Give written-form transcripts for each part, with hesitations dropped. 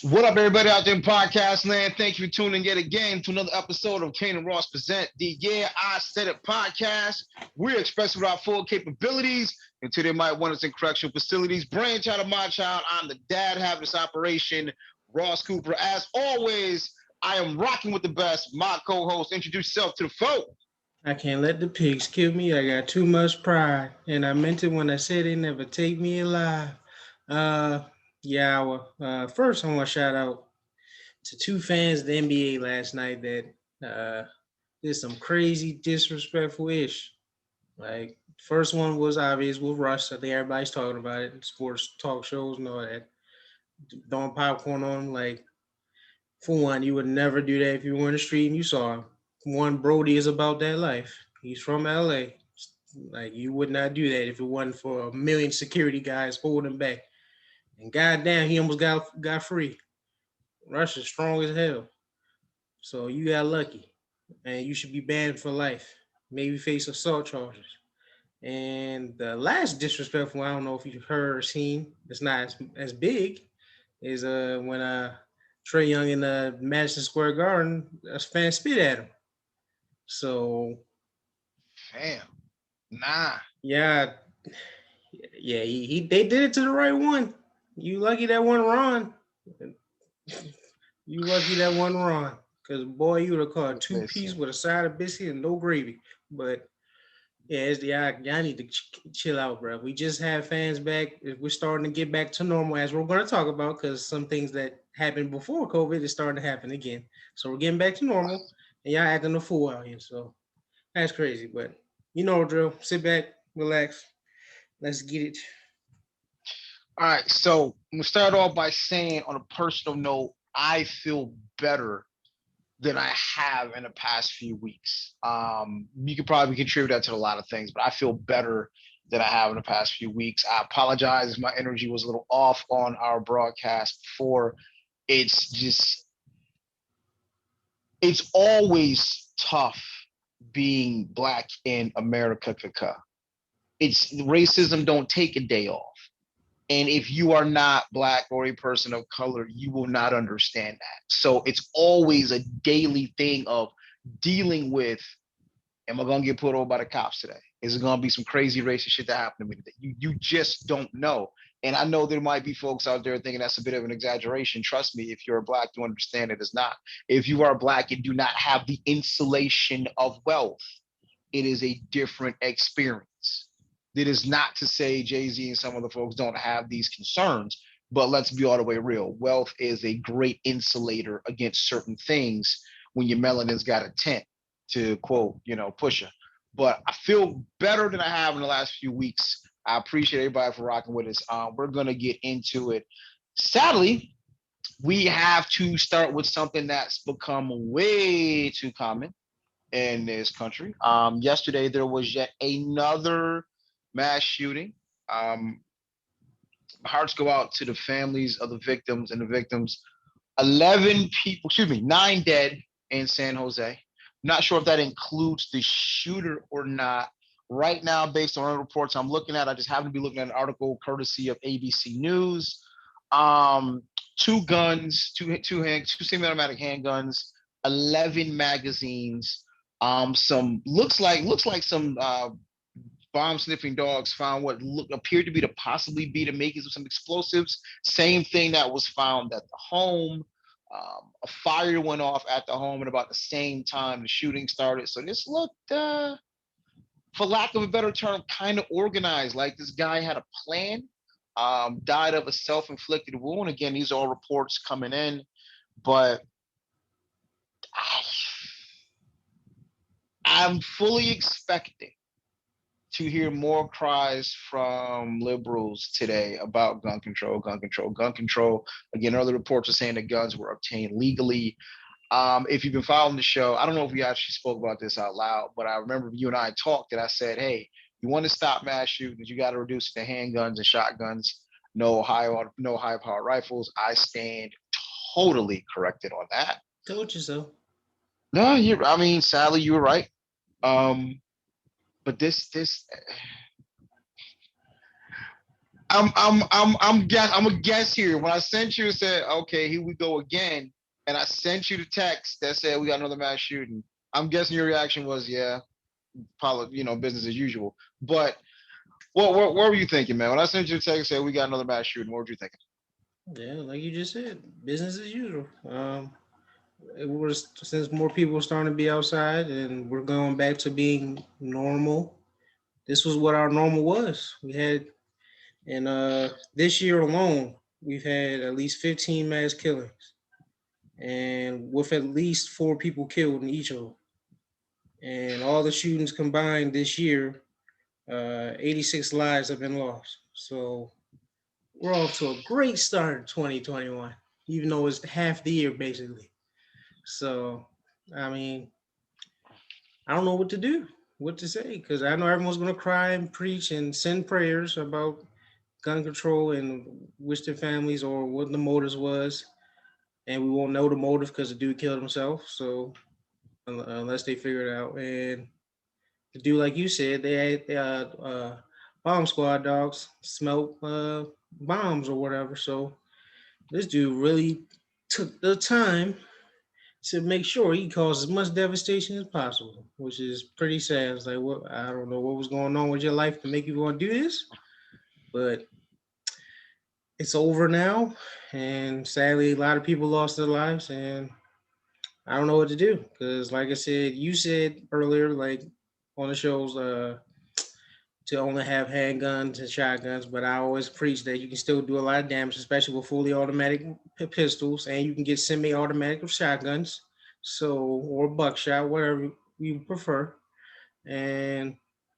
What up, everybody out there in podcast land? Thank you for tuning in yet again to another episode of Kane and Ross present the Yeah I Said It podcast. We're expressing with our full capabilities until they might want us in correctional facilities. Brainchild of my child, I'm the dad having this operation, Ross Cooper. As always, I am rocking with the best. My co-host, introduce yourself to the folk. I can't let the pigs kill me. I got too much pride. And I meant it when I said they never take me alive. Uh First I want to shout out to two fans of the NBA last night that did some crazy disrespectful ish. Like first one was obvious with Russ. I think everybody's talking about it. Sports talk shows and all that. Throwing popcorn on him. Like for one, you would never do that if you were in the street and you saw him. One, Brody is about that life. He's from LA. Like you would not do that if it wasn't for a million security guys holding him back. And goddamn, he almost got free. Russia's strong as hell. So you got lucky. And you should be banned for life. Maybe face assault charges. And the last disrespectful, I don't know if you've heard or seen, it's not as big, is when Trey Young in the Madison Square Garden, a fan spit at him. So Damn. Nah. yeah, yeah, he they did it to the right one. You lucky that one Ron. You lucky that one Ron. Cause boy, you would have caught two piece Listen. with a side of biscuit and no gravy. But yeah, y'all need to chill out, bro. We just have fans back. We're starting to get back to normal, as we're going to talk about, because some things that happened before COVID is starting to happen again. So we're getting back to normal, and y'all acting a fool out here. So that's crazy, but you know the drill. Sit back, relax. Let's get it. All right, so I'm gonna start off by saying, on a personal note, I feel better than I have in the past few weeks. You could probably contribute that to a lot of things, but I feel better than I have in the past few weeks. I apologize if my energy was a little off on our broadcast before. It's just, it's always tough being black in America. It's racism don't take a day off. And if you are not black or a person of color, you will not understand that. So it's always a daily thing of dealing with, am I gonna get pulled over by the cops today? Is it gonna be some crazy racist shit that happened to me today? You just don't know. And I know there might be folks out there thinking that's a bit of an exaggeration. Trust me, if you're black, you understand it is not. If you are black and do not have the insulation of wealth, it is a different experience. It is not to say Jay-Z and some other folks don't have these concerns, but let's be all the way real. Wealth is a great insulator against certain things when your melanin's got a tint, to quote, Pusha. But I feel better than I have in the last few weeks. I appreciate everybody for rocking with us. We're going to get into it. Sadly, we have to start with something that's become way too common in this country. Yesterday, there was yet another mass shooting. Um, Hearts go out to the families of the victims and the victims. 11 people, excuse me, 9 dead in San Jose. Not sure if that includes the shooter or not. Right now, based on reports I'm looking at, I just happen to be looking at an article courtesy of ABC News. Two guns, two semi-automatic handguns, 11 magazines, some looks like some bomb sniffing dogs found what appeared to be possibly be the makings of some explosives. Same thing that was found at the home. A fire went off at the home at about the same time the shooting started. So this looked, for lack of a better term, kind of organized. Like this guy had a plan. Died of a self-inflicted wound. Again, these are all reports coming in, but I'm fully expecting to hear more cries from liberals today about gun control, gun control, gun control. Again, early reports are saying that guns were obtained legally. If you've been following the show, I don't know if we actually spoke about this out loud, but I remember you and I talked that I said, hey, you want to stop mass shootings, you got to reduce the handguns and shotguns, no high power rifles. I stand totally corrected on that. Told you so. No, sadly, you were right. But this I'm a guess here. When I sent you, it said, okay, here we go again. And I sent you the text that said we got another mass shooting. I'm guessing your reaction was, yeah, probably, business as usual. But what were you thinking, man? When I sent you the text said we got another mass shooting, what were you thinking? Yeah, like you just said, business as usual. It was since more people are starting to be outside and we're going back to being normal. This was what our normal was. We had, and this year alone, we've had at least 15 mass killings, and with at least 4 people killed in each of them. And all the shootings combined this year, 86 lives have been lost. So we're off to a great start in 2021, even though it's half the year basically. So, I mean, I don't know what to do, what to say, because I know everyone's going to cry and preach and send prayers about gun control and wish their families or what the motives was. And we won't know the motive because the dude killed himself. So, unless they figure it out. And the dude, like you said, they had bomb squad dogs smelt bombs or whatever. So, this dude really took the time to make sure he caused as much devastation as possible, which is pretty sad. It's like, what, I don't know what was going on with your life to make you want to do this, but it's over now. And sadly, a lot of people lost their lives, and I don't know what to do because, like I said, you said earlier, like on the shows, to only have handguns and shotguns, but I always preach that you can still do a lot of damage, especially with fully automatic pistols, and you can get semi-automatic shotguns, so or buckshot, whatever you prefer, and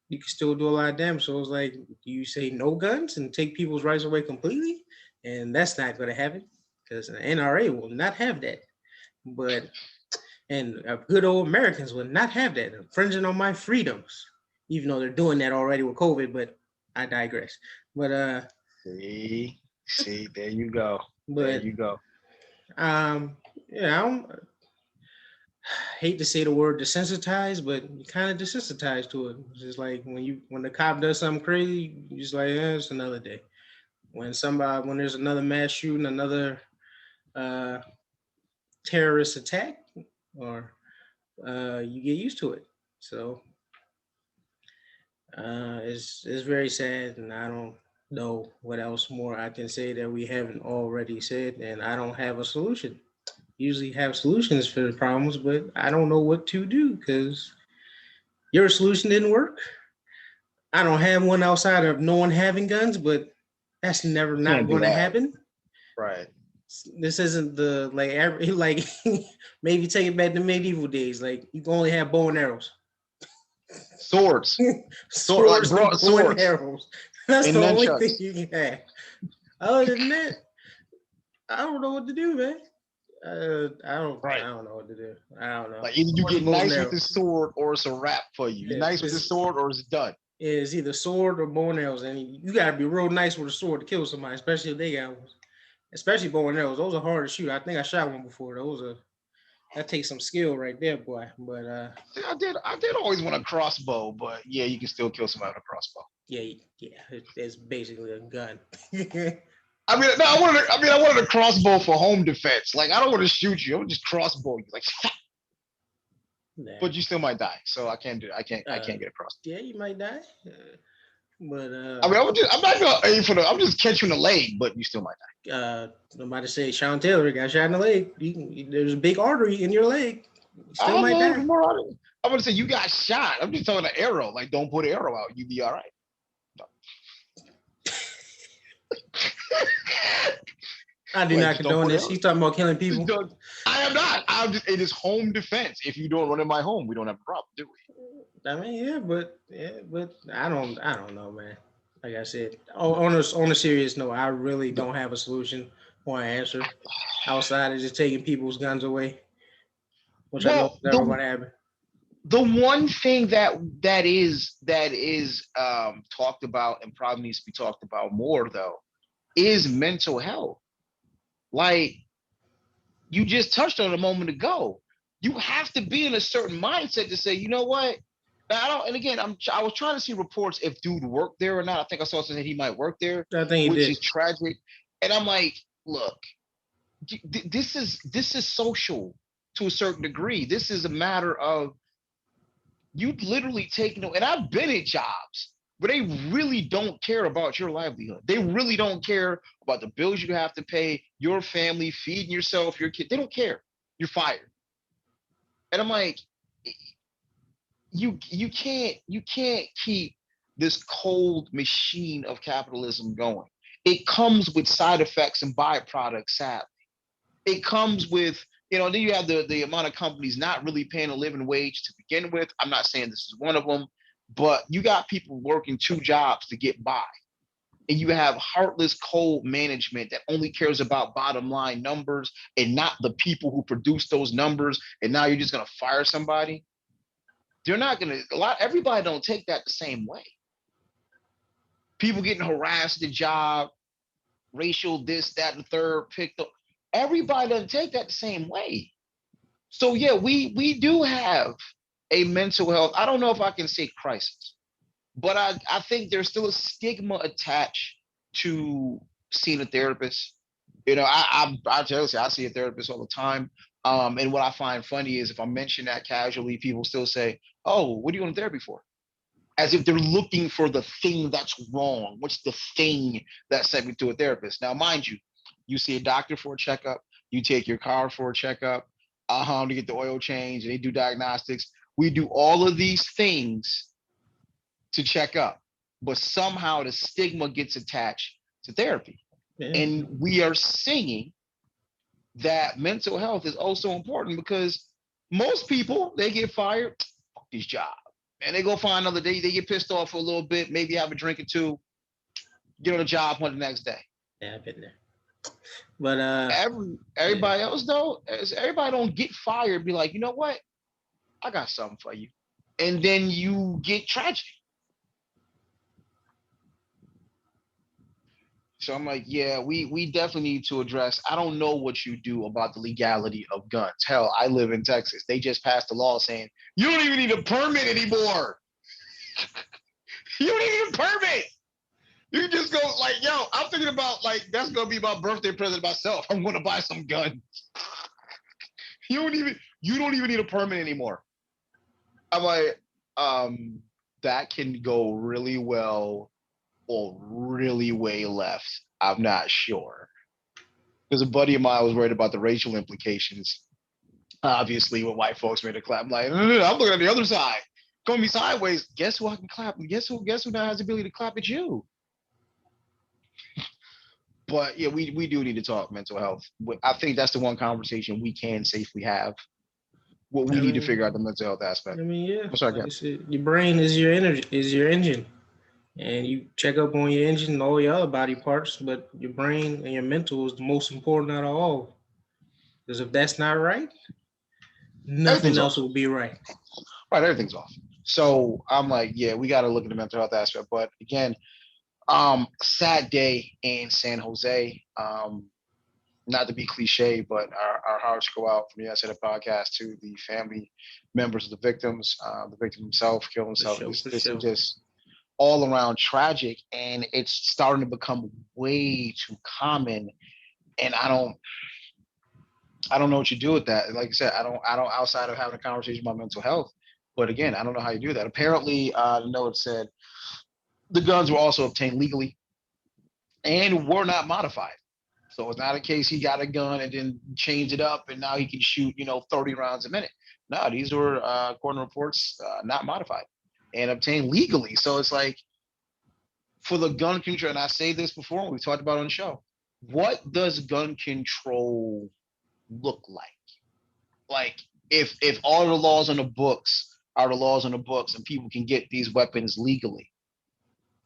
you can still do a lot of damage. So it's like, do you say no guns and take people's rights away completely? And that's not going to happen because the NRA will not have that. But and good old Americans would not have that, infringing on my freedoms, even though they're doing that already with COVID. But I digress. But See, there you go. There but you go. um, yeah, I don't hate to say the word desensitized, but you kind of desensitized to it. It's just like when the cop does something crazy, you just like, it's another day. When there's another mass shooting, another uh, terrorist attack, or you get used to it. So it's very sad, and I don't know what else more I can say that we haven't already said, and I don't have a solution. Usually have solutions for the problems, but I don't know what to do because your solution didn't work. I don't have one outside of no one having guns, but that's never not Can't do going to that. happen. Right. This isn't the like maybe take it back to medieval days. Like you can only have bow and arrows. Swords. Like Swords bro, and bow and swords arrows. That's and the only thing nunchucks. you can have. Other than that, I don't know what to do, man. I Right. don't know what to do. I don't know. Like either you What's get bows and nice with arrows? this sword or it's a wrap for you. You're Yeah, nice with this sword or it's done. it's either sword or bow and arrows, and you got to be real nice with a sword to kill somebody, especially if they got one. Especially bow and arrows, those are hard to shoot. I think I shot one before. That takes some skill right there, boy. But See, I did always want a crossbow, but yeah, you can still kill somebody with a crossbow. yeah, it's basically a gun. I mean, no, I wanted a crossbow for home defense. Like, I don't want to shoot you. I want to just crossbow you. Like, Nah. but you still might die. So I can't do. I Uh, can't get a crossbow. yeah, you might die. But I mean, I'm not gonna aim for the. I'm just catching the leg, but you still might I'm about to say Sean Taylor got shot in the leg. There's a big artery in your leg. You die. still I'm might not die. even more on it. I'm gonna say you got shot. I'm just talking an arrow. Like, don't put an arrow out. You be all right. No. I do Like, not just don't condone put an this. arrow. He's talking about killing people. I am not. I'm just. It is home defense. If you don't run in my home, we don't have a problem, do we? I mean, but I don't know, man. Like I said, on a serious note, I really don't have a solution or an answer outside of just taking people's guns away, which I know is Well, never going to happen. the one thing that is talked about and probably needs to be talked about more though is mental health. Like you just touched on a moment ago. You have to be in a certain mindset to say, you know what? I don't, and again, I was trying to see reports if dude worked there or not. I think I saw something that he might work there, I think he which did. is tragic. And I'm like, look, this is social to a certain degree. This is a matter of you literally taking, and I've been in jobs where they really don't care about your livelihood. They really don't care about the bills you have to pay, your family, feeding yourself, your kid. They don't care. You're fired. And I'm like, you can't keep this cold machine of capitalism going. It comes with side effects and byproducts, sadly. It comes with, then you have the amount of companies not really paying a living wage to begin with. I'm not saying this is one of them, but you got people working two jobs to get by. And you have heartless, cold management that only cares about bottom line numbers and not the people who produce those numbers. And now you're just going to fire somebody. They're not going to, everybody don't take that the same way. People getting harassed at the job, racial, this, that, and the third, picked up. Everybody doesn't take that the same way. So yeah, we do have a mental health. I don't know if I can say crisis, but I think there's still a stigma attached to seeing a therapist. I tell you, I see a therapist all the time. And what I find funny is if I mention that casually, people still say, "Oh, what are you going to therapy for?" As if they're looking for the thing that's wrong. What's the thing that sent me to a therapist? Now, mind you, you see a doctor for a checkup, you take your car for a checkup, to get the oil change, and they do diagnostics. We do all of these things to check up, but somehow the stigma gets attached to therapy. Yeah. And we are seeing that mental health is also important because most people they get fired, fuck these jobs. And they go find another day, they get pissed off for a little bit, maybe have a drink or two, get on the job on the next day. Yeah, I've been there. But yeah. Everybody else though, everybody don't get fired, be like, you know what? I got something for you. And then you get tragedy. So I'm like, yeah, we definitely need to address. I don't know what you do about the legality of guns. Hell, I live in Texas. They just passed a law saying you don't even need a permit anymore. You don't even need a permit. You can just go like, yo, I'm thinking about like that's gonna be my birthday present myself. I'm gonna buy some guns. You don't even need a permit anymore. I'm like, that can go really well or really way left. I'm not sure. Because a buddy of mine was worried about the racial implications. Obviously, when white folks made a clap, I'm like, no, I'm looking at the other side. Going me sideways. Guess who I can clap? Guess who now has the ability to clap at you? But yeah, we do need to talk mental health. I think that's the one conversation we can safely have. What I we need to figure out mean, the mental health aspect. yeah, I'm sorry, like again. I said, your brain is your energy, is your engine, and you check up on your engine and all your other body parts, but your brain and your mental is the most important out of all. Because if that's not right, nothing Everything's else off. will be right. Right, everything's off. So I'm like, yeah, we got to look at the mental health aspect. But again, sad day in San Jose. Not to be cliche, but our hearts go out from the outside of the podcast to the family members of the victims. The victim himself killed For himself. sure, This for this is sure. just all around tragic, and it's starting to become way too common. And I don't know what you do with that. Like I said, I don't outside of having a conversation about mental health. But again, I don't know how you do that. Apparently, the note said the guns were also obtained legally and were not modified. So it's not a case he got a gun and then changed it up and now he can shoot, 30 rounds a minute. No, these were, according to reports, not modified and obtained legally. So it's like for the gun control, and I say this before, we talked about it on the show. What does gun control look like? Like if all the laws on the books are the laws on the books and people can get these weapons legally,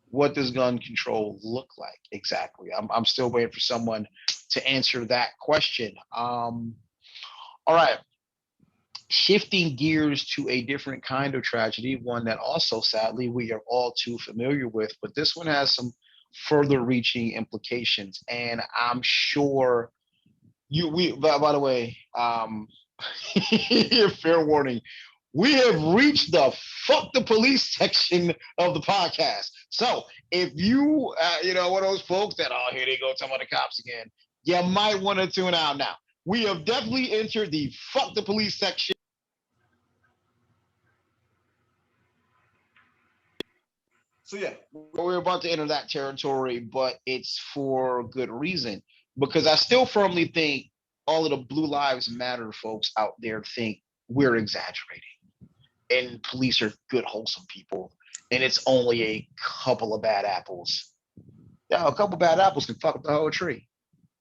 what does gun control look like exactly? I'm still waiting for someone to answer that question. All right, shifting gears to a different kind of tragedy, one that also sadly we are all too familiar with, but this one has some further reaching implications. And I'm sure by the way, fair warning, we have reached the fuck the police section of the podcast. So if you, one of those folks that, oh, here they go talking about the cops again, you might want to tune out now. We have definitely entered the fuck the police section. So yeah, we're about to enter that territory, but it's for good reason because I still firmly think all of the Blue Lives Matter folks out there think we're exaggerating and police are good, wholesome people, and it's only a couple of bad apples. Yeah, a couple of bad apples can fuck up the whole tree.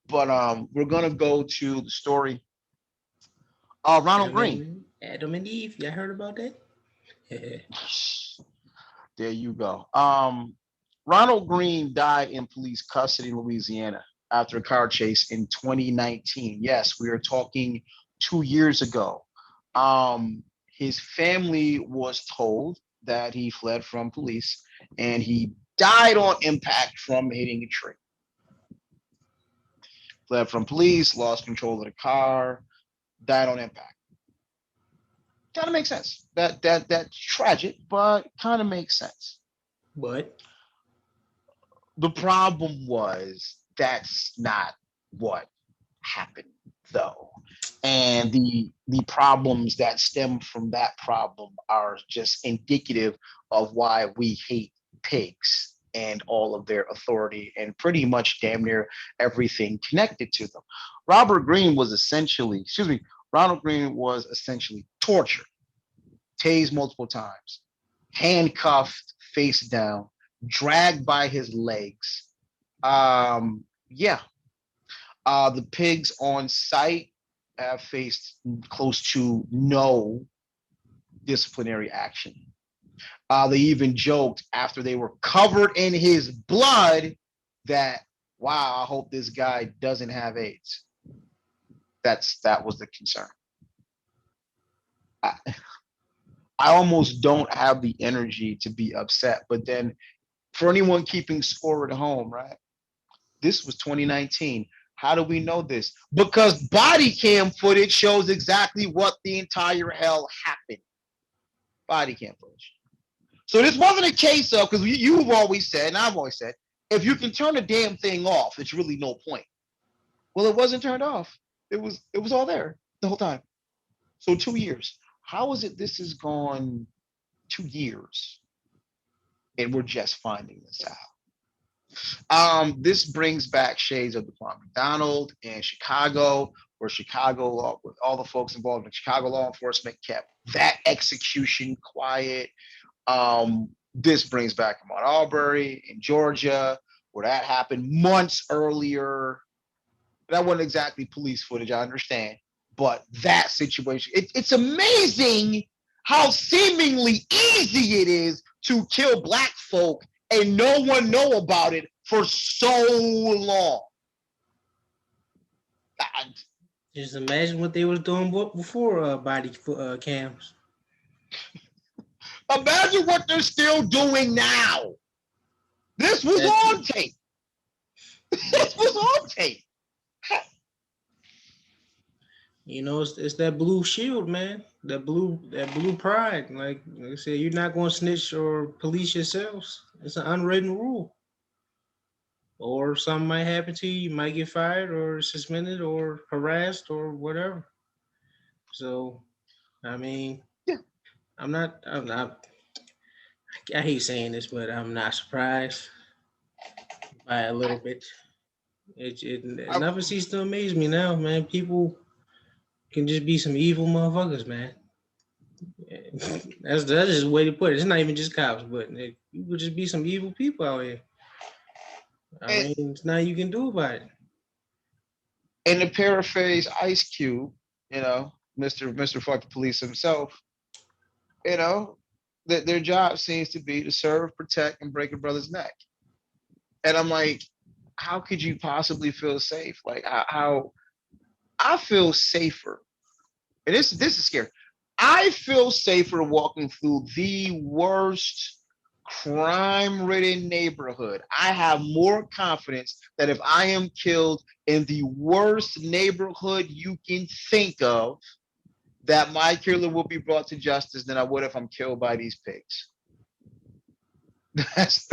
But we're gonna go to the story. Ronald Green. Adam and Eve. Y'all heard about that? There you go. Ronald Green died in police custody in Louisiana after a car chase in 2019. Yes, we are talking 2 years ago. His family was told that he fled from police and he died on impact from hitting a tree. Fled from police, lost control of the car, died on impact. Kind of makes sense. That's tragic, but kind of makes sense. But The problem was that's not what happened though. And the problems that stem from that problem are just indicative of why we hate pigs and all of their authority and pretty much damn near everything connected to them. Ronald Green was essentially tortured, tased multiple times, handcuffed face down, dragged by his legs. Yeah, the pigs on site have faced close to no disciplinary action. They even joked after they were covered in his blood that, wow, I hope this guy doesn't have AIDS. That was the concern. I, I almost don't have the energy to be upset, but then for anyone keeping score at home, right? This was 2019. How do we know this? Because body cam footage shows exactly what the entire hell happened. Body cam footage. So this wasn't a case of, because you've always said, and I've always said, if you can turn a damn thing off, it's really no point. Well, it wasn't turned off. It was all there the whole time. So 2 years. How is it this has gone 2 years and we're just finding this out? This brings back shades of the Quan McDonald in Chicago, where Chicago, with all the folks involved in Chicago law enforcement, kept that execution quiet. This brings back Ahmaud Arbery in Georgia, where that happened months earlier. That wasn't exactly police footage, I understand, but that situation, it's amazing how seemingly easy it is to kill black folk and no one know about it for so long. just imagine what they was doing before body cams. Imagine what they're still doing now. This was on tape. This was on tape. You know, it's that blue shield, man. That blue pride. Like I said, you're not going to snitch or police yourselves. It's an unwritten rule. Or something might happen to you. You might get fired or suspended or harassed or whatever. So, I mean, Yeah. I'm not. I hate saying this, but I'm not surprised by a little bit. It never ceases to amaze me now, man. People can just be some evil motherfuckers, man. That's just the way to put it. It's not even just cops, but you would just be some evil people out here. I mean, it's nothing you can do about it. And to paraphrase Ice Cube, Mr. Fuck the Police himself, that their job seems to be to serve, protect, and break a brother's neck. And I'm like, how could you possibly feel safe? Like how I feel safer. And this is scary. I feel safer walking through the worst crime-ridden neighborhood. I have more confidence that if I am killed in the worst neighborhood you can think of, that my killer will be brought to justice than I would if I'm killed by these pigs. That's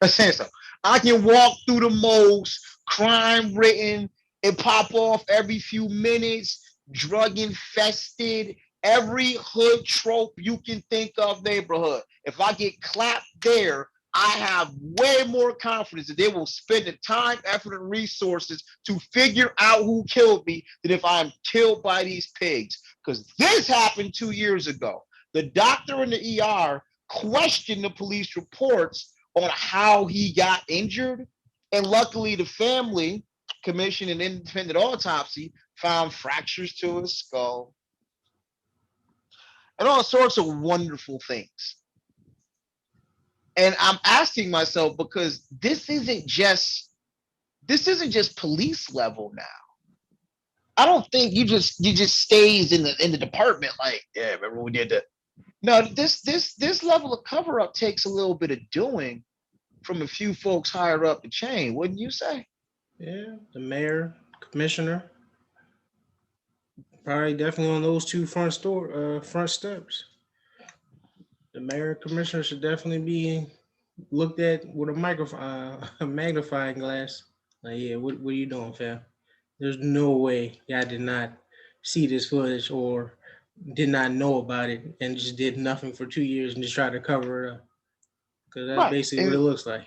saying so. I can walk through the most crime ridden and pop off every few minutes, drug infested, every hood trope you can think of neighborhood. If I get clapped there, I have way more confidence that they will spend the time, effort, and resources to figure out who killed me than if I'm killed by these pigs. Because this happened 2 years ago. The doctor in the ER questioned the police reports on how he got injured. And luckily, the family commissioned an independent autopsy, found fractures to his skull, and all sorts of wonderful things. And I'm asking myself because this isn't just police level now. I don't think you just stays in the department like, yeah, remember when we did that? No, this level of cover up takes a little bit of doing from a few folks higher up the chain, wouldn't you say? Yeah, the mayor, commissioner, probably definitely on those two front steps. The mayor and commissioner should definitely be looked at with a microphone, a magnifying glass. Like, yeah, what are you doing, fam? There's no way y'all did not see this footage or did not know about it and just did nothing for 2 years and just tried to cover it up. Because that's Right. basically what it looks like.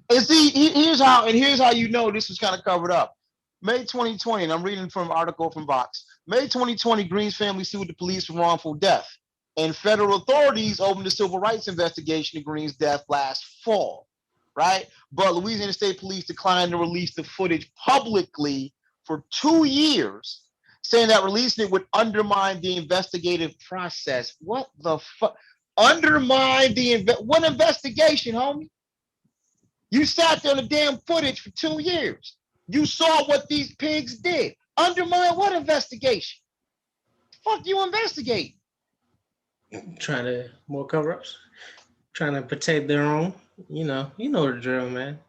And see, here's how you know this was kind of covered up. May 2020, and I'm reading from an article from Vox. May 2020, Green's family sued the police for wrongful death, and federal authorities opened a civil rights investigation of Green's death last fall, right? But Louisiana State Police declined to release the footage publicly for 2 years, saying that releasing it would undermine the investigative process. What the fuck? Undermine what investigation, homie? You sat there on the damn footage for 2 years. You saw what these pigs did. Undermine what investigation? Fuck you investigate. Trying to more cover ups, trying to protect their own. You know the drill, man.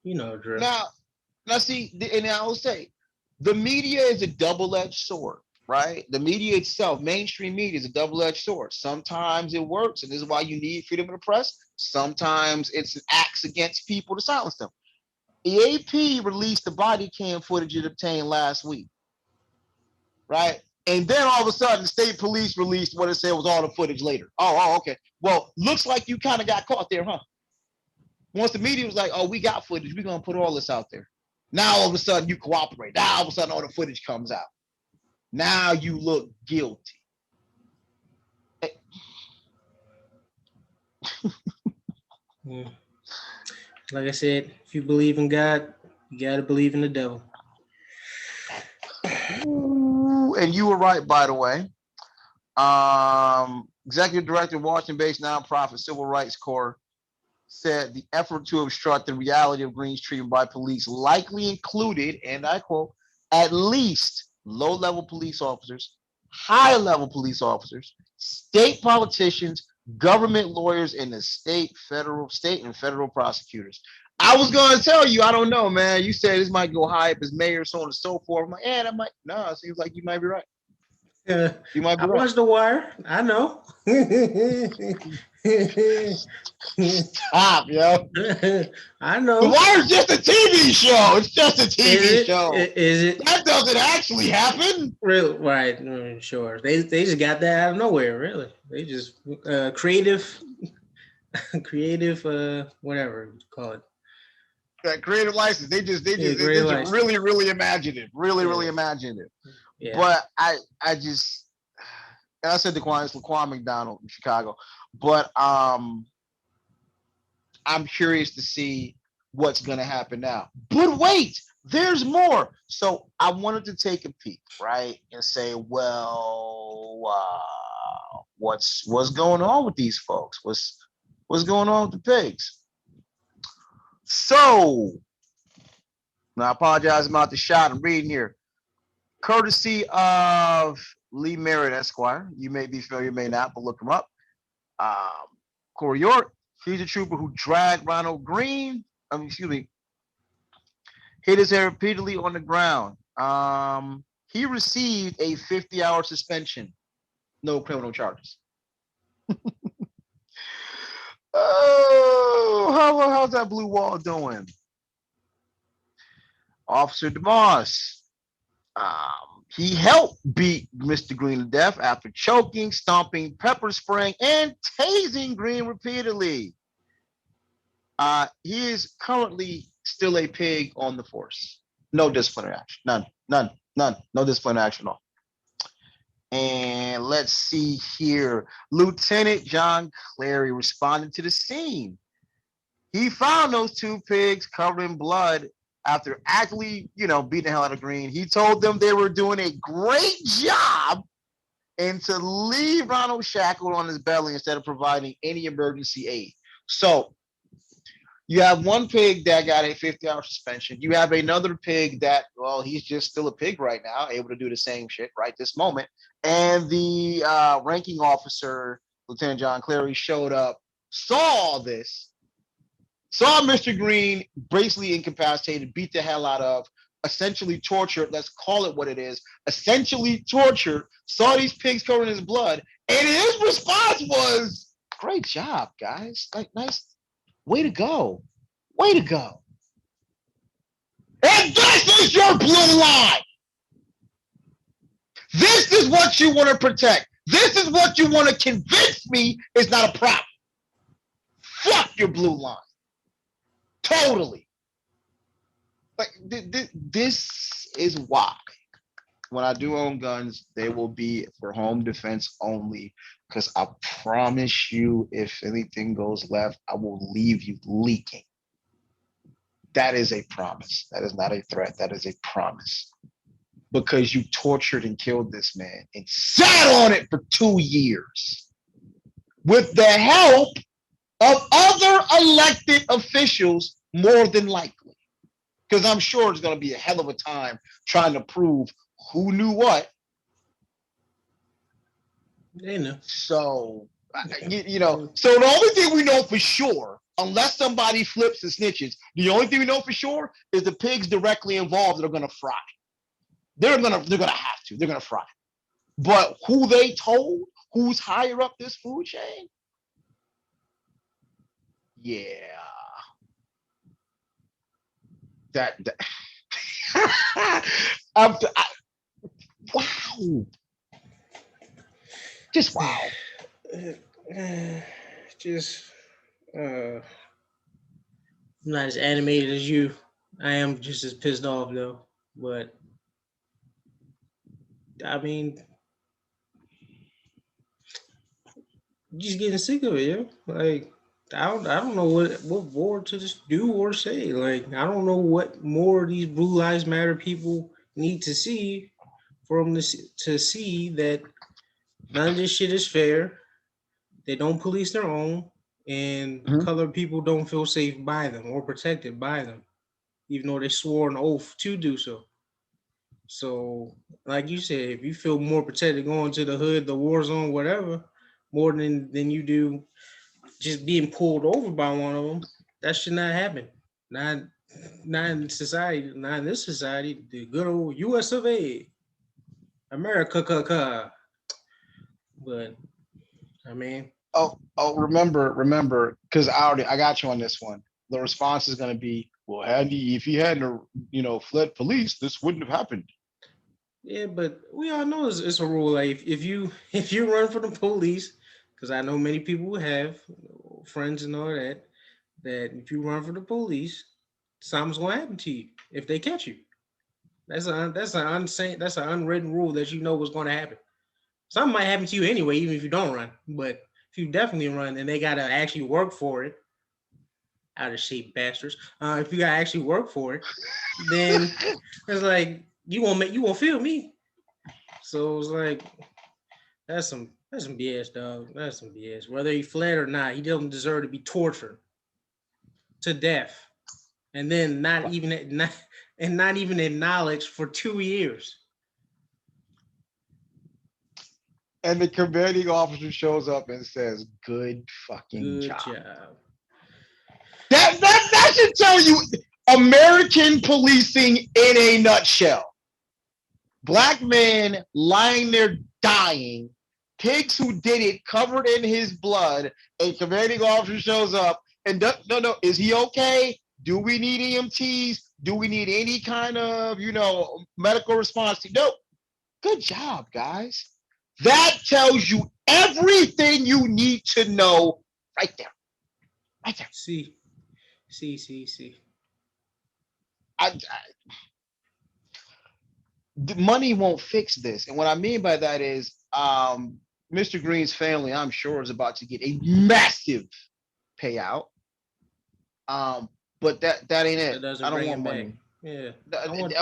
You know the drill. Now, see, and I will say, the media is a double-edged sword, right? The media itself, mainstream media, is a double-edged sword. Sometimes it works, and this is why you need freedom of the press. Sometimes it's acts against people to silence them. EAP released the body cam footage it obtained last week, right? And then all of a sudden, the state police released what it said was all the footage later. Okay. Well, looks like you kind of got caught there, huh? Once the media was like, oh, we got footage, we're going to put all this out there. Now, all of a sudden, you cooperate. Now, all of a sudden, all the footage comes out. Now you look guilty. Like I said, if you believe in God, you got to believe in the devil. Ooh, and you were right, by the way. Executive Director of Washington-based nonprofit Civil Rights Corps said the effort to obstruct the reality of Green's treatment by police likely included, and I quote, at least low-level police officers, high-level police officers, state politicians, government lawyers, and the state and federal prosecutors. I was gonna tell you, I don't know, man. You said this might go high up as mayor, so on and so forth. I'm like, yeah, that might. No, it seems like you might be right. You might be I right. watched The Wire. I know. Stop, yo. I know. The Wire's just a TV show. It's just a TV show. Is it? That doesn't actually happen. Real right? Sure. They just got that out of nowhere. Really, they just creative, whatever you call it. That creative license. They just really imagined it. Really imagined it. Yeah. But I just, and I said Laquan McDonald in Chicago, but I'm curious to see what's going to happen now. But wait, there's more. So I wanted to take a peek, right, and say, well, what's going on with these folks? What's going on with the pigs? So, now I apologize about the shot I'm reading here. Courtesy of Lee Merritt, Esquire. You may be familiar, may not, but look him up. Corey York, he's a trooper who dragged Ronald Green. Hit his head repeatedly on the ground. He received a 50-hour suspension No criminal charges. Oh, how's that blue wall doing? Officer DeMoss. He helped beat Mr. Green to death after choking, stomping, pepper spraying, and tasing Green repeatedly. He is currently still a pig on the force. No disciplinary action. None. No disciplinary action at all. And let's see here. Lieutenant John Clary responded to the scene. He found those two pigs covered in blood after actually, beating the hell out of Green. He told them they were doing a great job and to leave Ronald shackled on his belly instead of providing any emergency aid. So you have one pig that got a 50-hour suspension. You have another pig that, well, he's just still a pig right now, able to do the same shit right this moment. And the ranking officer, Lieutenant John Clary, showed up, saw all this, saw Mr. Green basically incapacitated, beat the hell out of, essentially tortured, let's call it what it is, essentially tortured, saw these pigs covered in his blood, and his response was, great job, guys. Like, nice. Way to go. Way to go. And this is your blue line. This is what you want to protect. This is what you want to convince me is not a problem. Fuck your blue line. Totally. Like, this is why when I do own guns, they will be for home defense only. Because I promise you, if anything goes left, I will leave you leaking. That is a promise. That is not a threat. That is a promise. Because you tortured and killed this man and sat on it for 2 years with the help of other elected officials, more than likely. Because I'm sure it's going to be a hell of a time trying to prove who knew what. They know. So, so the only thing we know for sure, unless somebody flips and snitches, the only thing we know for sure is the pigs directly involved that are going to fry. They're gonna have to. They're gonna fry. But who they told, who's higher up this food chain? Yeah. That wow. Just wow. Just I'm not as animated as you. I am just as pissed off though. But I mean, just getting sick of it, yo. Like I don't know what more to just do or say. Like I don't know what more these Blue Lives Matter people need to see for them to see that none of this shit is fair. They don't police their own, and colored people don't feel safe by them or protected by them, even though they swore an oath to do so. So, like you said, if you feel more protected going to the hood, the war zone, whatever, more than you do just being pulled over by one of them, that should not happen. Not not in society, not in this society. The good old U.S. of A. America. But I mean, Remember, because I got you on this one. The response is going to be, well, if he hadn't, fled police, this wouldn't have happened. yeah, but we all know it's a rule. Like if you if you run for the police, because I know many people have friends and all that, that if you run for the police, something's gonna happen to you if they catch you. That's an unwritten rule that you know what's gonna happen. Something might happen to you anyway, even if you don't run. But if you definitely run and they gotta actually work for it, out of shape bastards. If you gotta actually work for it, then it's like you won't feel me. So it's like that's some BS, dog. That's some BS. Whether he fled or not, he doesn't deserve to be tortured to death, and then not even acknowledged for 2 years. And the commanding officer shows up and says, "Good fucking Good job." job. That should tell you American policing in a nutshell. Black man lying there dying, Pigs who did it covered in his blood. A commanding officer shows up and no, is he okay? Do we need EMTs? Do we need any kind of medical response? No. Good job, guys. That tells you everything you need to know right there. Right there. See. I, the money won't fix this. And what I mean by that is Mr. Green's family, I'm sure, is about to get a massive payout. But that ain't it. That doesn't I don't bring want him back. money. Yeah.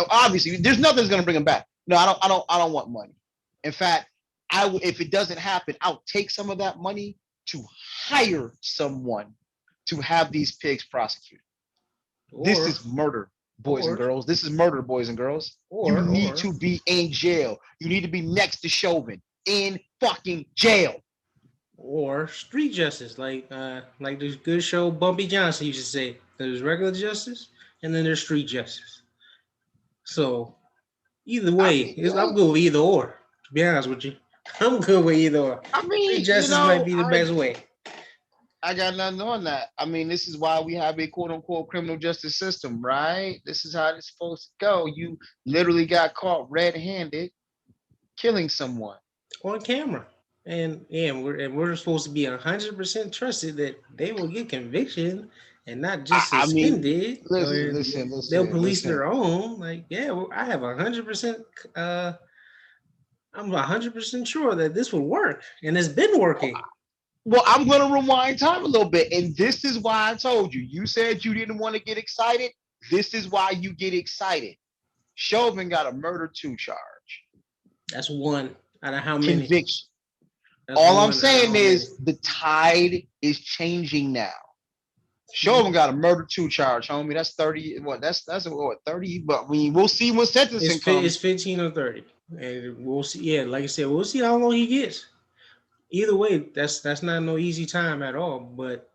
Obviously, there's nothing that's gonna bring him back. No, I don't want money. In fact, if it doesn't happen, I'll take some of that money to hire someone to have these pigs prosecuted. This is murder, boys and girls. This is murder, boys and girls. You need to be in jail. You need to be next to Chauvin in fucking jail. Or street justice, like this good show Bumpy Johnson used to say. There's regular justice, and then there's street justice. So either way, I'm good with either or. To be honest with you, I'm good with either or. I mean, street justice might be the best way. I got nothing on that. I mean, this is why we have a quote unquote criminal justice system, right? This is how it's supposed to go. You literally got caught red-handed killing someone on camera. And we're supposed to be 100% trusted that they will get conviction and not just suspended. Listen. They'll police their own. Like, yeah, I have 100%. I'm 100% sure that this will work, and it's been working. Well, I'm going to rewind time a little bit, and this is why I told you. You said you didn't want to get excited. This is why you get excited. Chauvin got a murder 2 charge. That's one out of how many? Conviction. All I'm saying is the tide is changing now. Chauvin got a murder 2 charge, homie. That's 30. That's 30. But I mean, we'll see what sentencing comes. It's 15 or 30, and we'll see. Yeah, like I said, we'll see how long he gets. Either way, that's not no easy time at all. But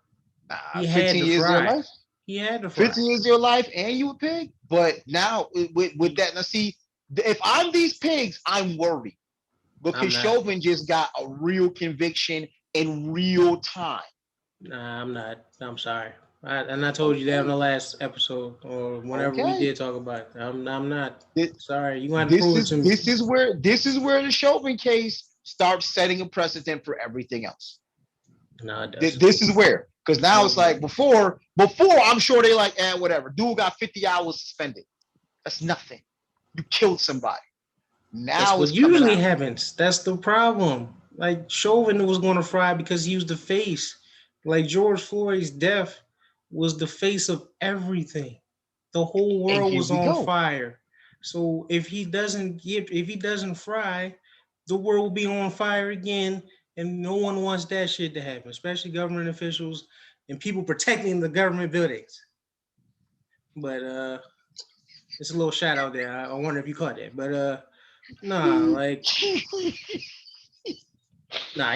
he had to fry. He had to fry. 15 years of your life, and you a pig. But now with that, now see, if I'm these pigs, I'm worried. Because Chauvin just got a real conviction in real time. Nah, I'm not. I'm sorry. I told you that on the last episode or whenever we did talk about it. I'm not. Sorry. You want to prove it to me. This is where the Chauvin case starts setting a precedent for everything else. No, it doesn't. This is where. Because now it's like before, I'm sure they like, whatever. Dude got 50 hours suspended. That's nothing. You killed somebody. Now that's what usually happens. That's the problem. Like Chauvin was going to fry because he was the face. Like George Floyd's death was the face of everything. The whole world was on fire. So if he doesn't fry, the world will be on fire again, and no one wants that shit to happen, especially government officials and people protecting the government buildings. But it's a little shout out there. I wonder if you caught that. But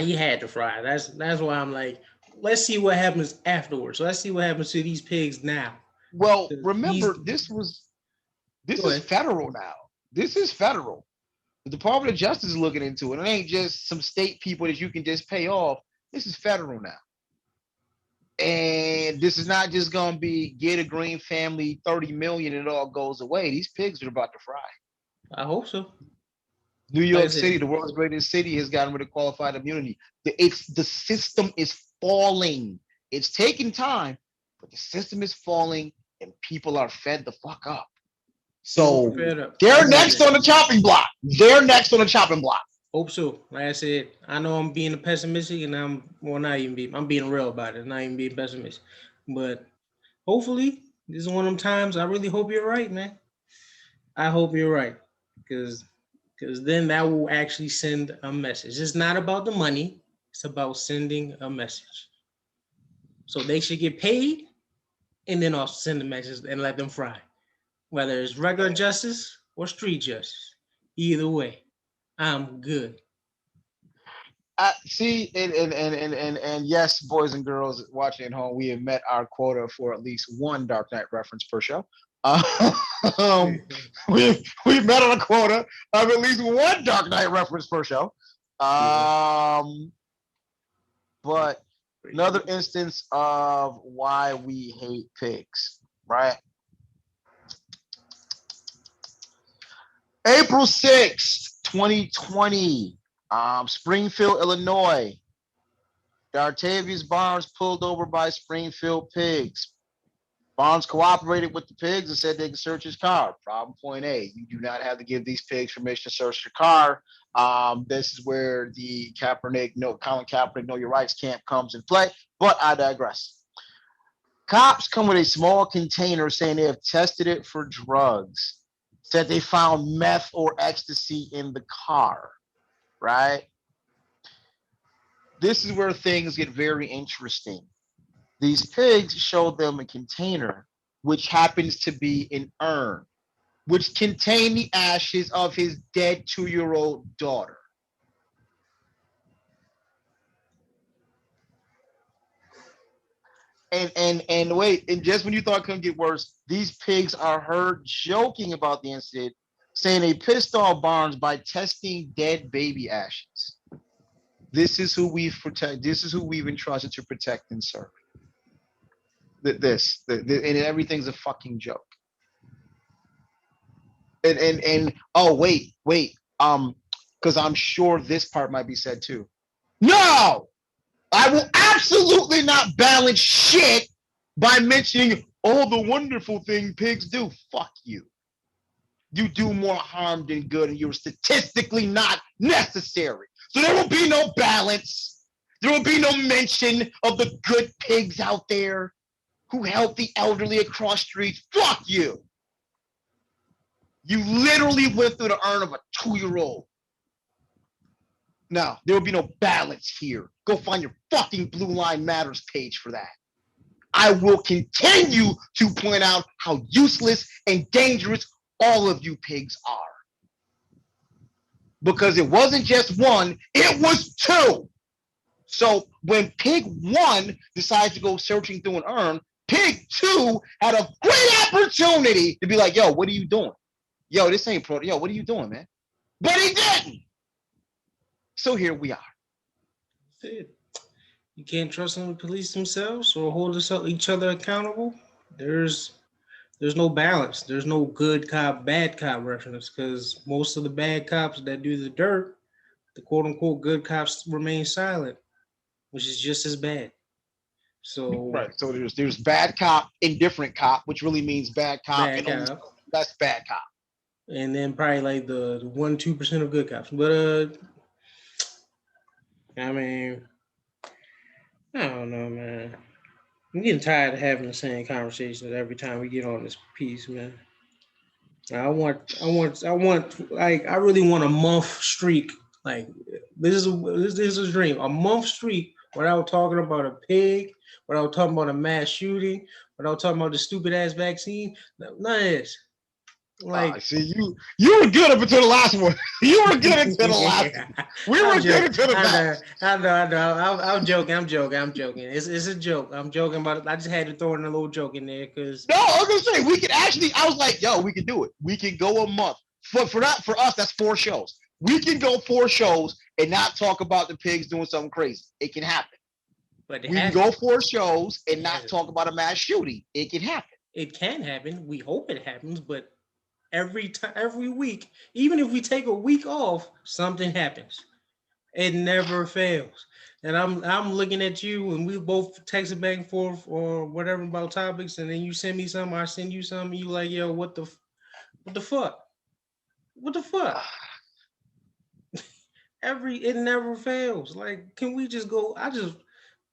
he had to fry. That's why I'm like, let's see what happens afterwards. So let's see what happens to these pigs now. Well, remember, this is federal now. This is federal. The Department of Justice is looking into it. It ain't just some state people that you can just pay off. This is federal now. And this is not just gonna be get a Green family 30 million and it all goes away. These pigs are about to fry. I hope so. New York City, the world's greatest city, has gotten rid of qualified immunity. The system is falling. It's taking time, but the system is falling and people are fed the fuck up. So they're next on the chopping block. Hope so. Like I said, I know I'm being pessimistic and I'm being real about it. Not even being pessimistic. But hopefully, this is one of them times I really hope you're right, man. I hope you're right. Because then that will actually send a message. It's not about the money. It's about sending a message. So they should get paid and then also send a message and let them fry. Whether it's regular justice or street justice. Either way, I'm good. See, and yes, boys and girls watching at home, we have met our quota for at least one Dark Knight reference per show. We've met on a quota of at least one Dark Knight reference per show. Yeah. But another instance of why we hate pigs, right? April 6th, 2020, Springfield, Illinois. Dartavius Barnes pulled over by Springfield pigs. Barnes cooperated with the pigs and said they could search his car. Problem point A, you do not have to give these pigs permission to search your car. This is where the Colin Kaepernick Know Your Rights camp comes in play, but I digress. Cops come with a small container saying they have tested it for drugs, said they found meth or ecstasy in the car, right? This is where things get very interesting. These pigs showed them a container, which happens to be an urn, which contained the ashes of his dead 2-year-old daughter. And wait, and just when you thought it couldn't get worse, these pigs are heard joking about the incident, saying they pissed off Barnes by testing dead baby ashes. This is who we've protect. This is who we've entrusted to protect and serve. And everything's a fucking joke. And oh wait, because I'm sure this part might be said too. No, I will absolutely not balance shit by mentioning all the wonderful thing pigs do. Fuck you. You do more harm than good, and you're statistically not necessary. So there will be no balance. There will be no mention of the good pigs out there who help the elderly across streets. Fuck you. You literally went through the urn of a 2-year-old. No, there will be no balance here. Go find your fucking Blue Line Matters page for that. I will continue to point out how useless and dangerous all of you pigs are. Because it wasn't just one, it was two. So when Pig 1 decides to go searching through an urn, Pig 2 had a great opportunity to be like, yo, what are you doing? Yo, this ain't pro. Yo, what are you doing, man? But he didn't. So here we are. You can't trust them to police themselves or hold each other accountable. There's no balance. There's no good cop, bad cop reference because most of the bad cops that do the dirt, the quote unquote good cops remain silent, which is just as bad. So Right. So there's bad cop, indifferent cop, which really means bad cop, bad and only cop, that's bad cop. and then probably like the 1-2% of good cops. But I mean, I don't know, man. I'm getting tired of having the same conversations every time we get on this piece, man. Like, I really want a month streak. Like, this is a dream. A month streak without talking about a pig, without talking about a mass shooting, without talking about the stupid ass vaccine. None of this. Like, See, you were good up until the last one. You were good until the last one. We were good until the last. I know. I'm joking. It's a joke. I'm joking about it. I just had to throw in a little joke in there because No, I was gonna say we could actually. I was like, yo, we can do it. We can go a month. For us, that's 4 shows. We can go 4 shows and not talk about the pigs doing something crazy. It can happen. but it We can hasn't. go 4 shows and It not hasn't. talk about a mass shooting. It can happen. It can happen. We hope it happens, but every week, even if we take a week off, something happens. It never fails. And I'm looking at you, and we both texting back and forth or whatever about topics, and then you send me something, I send you something. You like, yo, what the fuck? What the fuck? It never fails. Like, can we just go?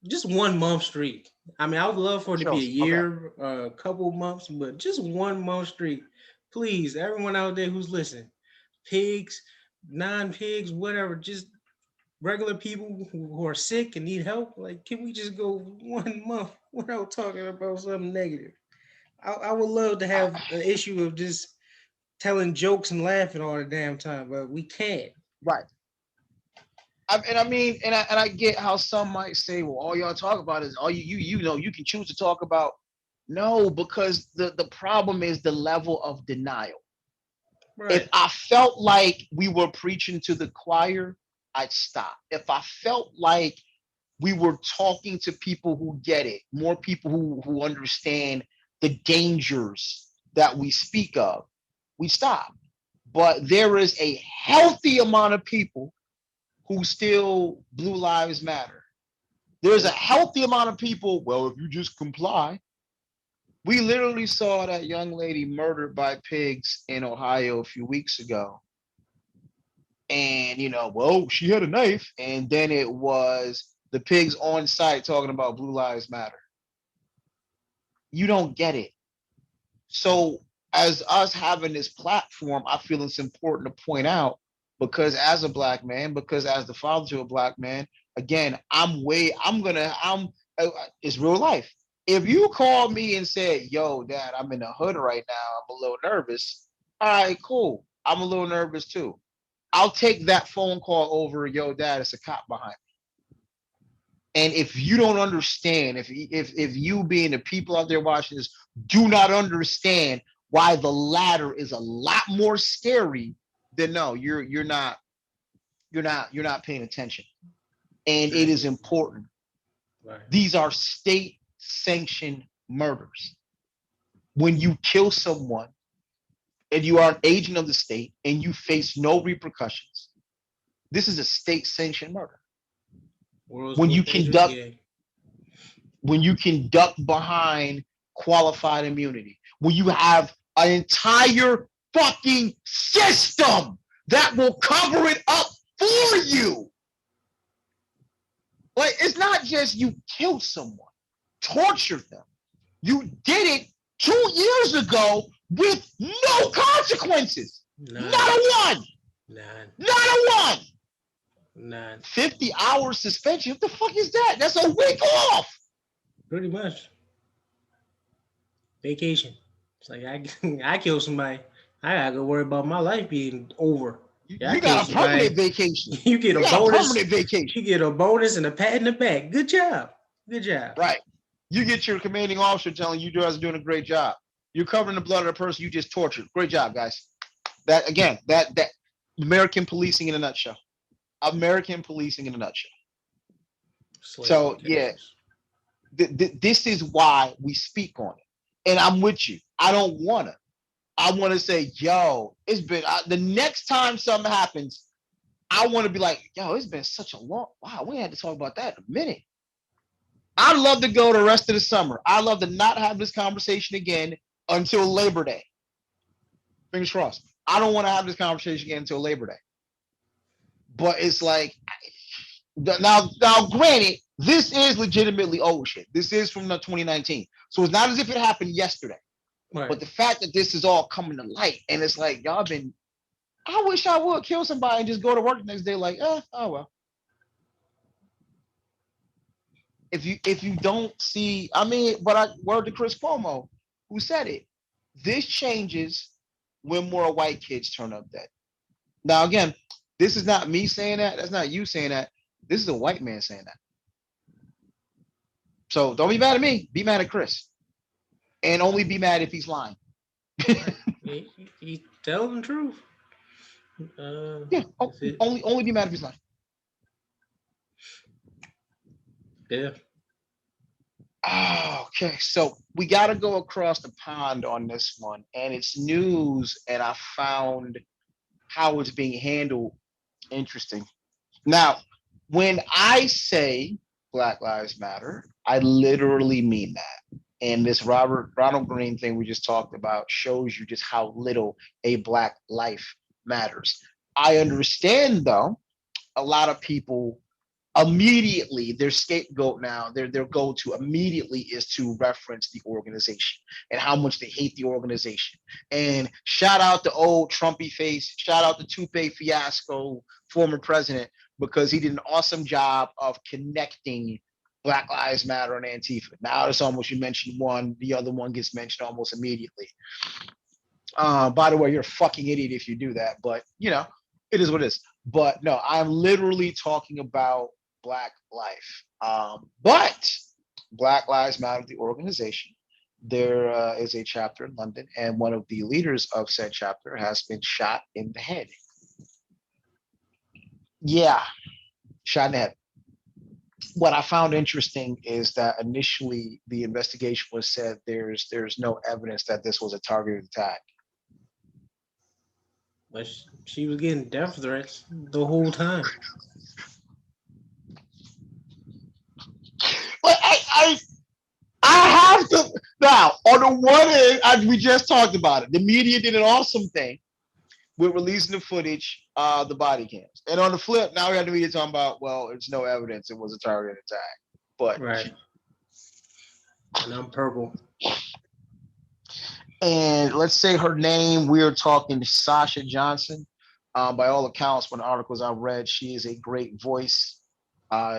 Just 1 month streak. I mean, I would love for it to be a Shows. Okay. year, a couple months, but just 1 month streak. Please, everyone out there who's listening, pigs, non-pigs, whatever, just regular people who are sick and need help. Like, can we just go 1 month without talking about something negative? I would love to have an issue of just telling jokes and laughing all the damn time, but we can't. Right. I get how some might say, well, all y'all talk about is all you know you can choose to talk about. No, because the problem is the level of denial. Right. If I felt like we were preaching to the choir, I'd stop. If I felt like we were talking to people who get it, more people who understand the dangers that we speak of, we stop. But there is a healthy amount of people who still Blue Lives Matter. There's a healthy amount of people, well, if you just comply. We literally saw that young lady murdered by pigs in Ohio a few weeks ago. And, well, she had a knife. And then it was the pigs on site talking about Blue Lives Matter. You don't get it. So, as us having this platform, I feel it's important to point out because as a black man, because as the father to a black man, again, it's real life. If you call me and said, yo, dad, I'm in the hood right now, I'm a little nervous. All right, cool. I'm a little nervous too. I'll take that phone call over, yo, dad, it's a cop behind me. And if you don't understand, if you being the people out there watching this do not understand why the latter is a lot more scary, then no, you're not paying attention. And it is important. Right. These are state sanctioned murders. When you kill someone and you are an agent of the state and you face no repercussions, this is a state sanctioned murder. World's When most you dangerous conduct game. when you can duck behind qualified immunity, when you have an entire fucking system that will cover it up for you. Like, it's not just you killed someone, tortured them. You did it 2 years ago with no consequences. None. Not a one. None. Not a one. None. 50-hour suspension. What the fuck is that? That's a week off. Pretty much. Vacation. It's like I kill somebody. I gotta go worry about my life being over. Yeah, I You kill got a somebody. permanent vacation. You get You a got a bonus. permanent vacation. You get a bonus and a pat in the back. Good job. Good job. Right. You get your commanding officer telling you guys are doing a great job. You're covering the blood of the person you just tortured. Great job, guys. That again, that American policing in a nutshell. American policing in a nutshell. So yeah, this is why we speak on it. And I'm with you. I don't want to. I want to say, yo, it's been the next time something happens, I want to be like, yo, it's been such a long, wow, we had to talk about that in a minute. I'd love to go the rest of the summer. I'd love to not have this conversation again until Labor Day. Fingers crossed. I don't want to have this conversation again until Labor Day. But it's like, now granted, this is legitimately old shit. This is from 2019. So it's not as if it happened yesterday. Right. But the fact that this is all coming to light, and it's like, y'all been, I wish I would kill somebody and just go to work the next day like, oh well. If you don't see, I mean, but I word to Chris Cuomo, who said it. This changes when more white kids turn up dead. Now again, this is not me saying that. That's not you saying that. This is a white man saying that. So don't be mad at me. Be mad at Chris, and only be mad if he's lying. he telling the truth. Yeah, only be mad if he's lying. Yeah. Oh, okay, so we got to go across the pond on this one, and it's news, and I found how it's being handled interesting. Now, when I say Black Lives Matter, I literally mean that. And this Ronald Green thing we just talked about shows you just how little a Black life matters. I understand, though, a lot of people immediately their scapegoat now, their go-to immediately is to reference the organization and how much they hate the organization. And shout out to old Trumpy face, shout out to Tupe Fiasco, former president, because he did an awesome job of connecting Black Lives Matter and Antifa. Now it's almost, you mentioned one, the other one gets mentioned almost immediately. By the way, you're a fucking idiot if you do that, but it is what it is. But no, I'm literally talking about Black life. But Black Lives Matter, the organization, there is a chapter in London, and one of the leaders of said chapter has been shot in the head. Yeah, shot in the head. What I found interesting is that initially the investigation was said there's no evidence that this was a targeted attack. But she was getting death threats the whole time. But I have to now on the one hand, we just talked about it. The media did an awesome thing with releasing the footage of the body cams. And on the flip, now we have the media talking about, well, it's no evidence it was a targeted attack. But Right. And I'm purple. and let's say her name, we're talking Sasha Johnson. By all accounts, from the articles I've read, she is a great voice.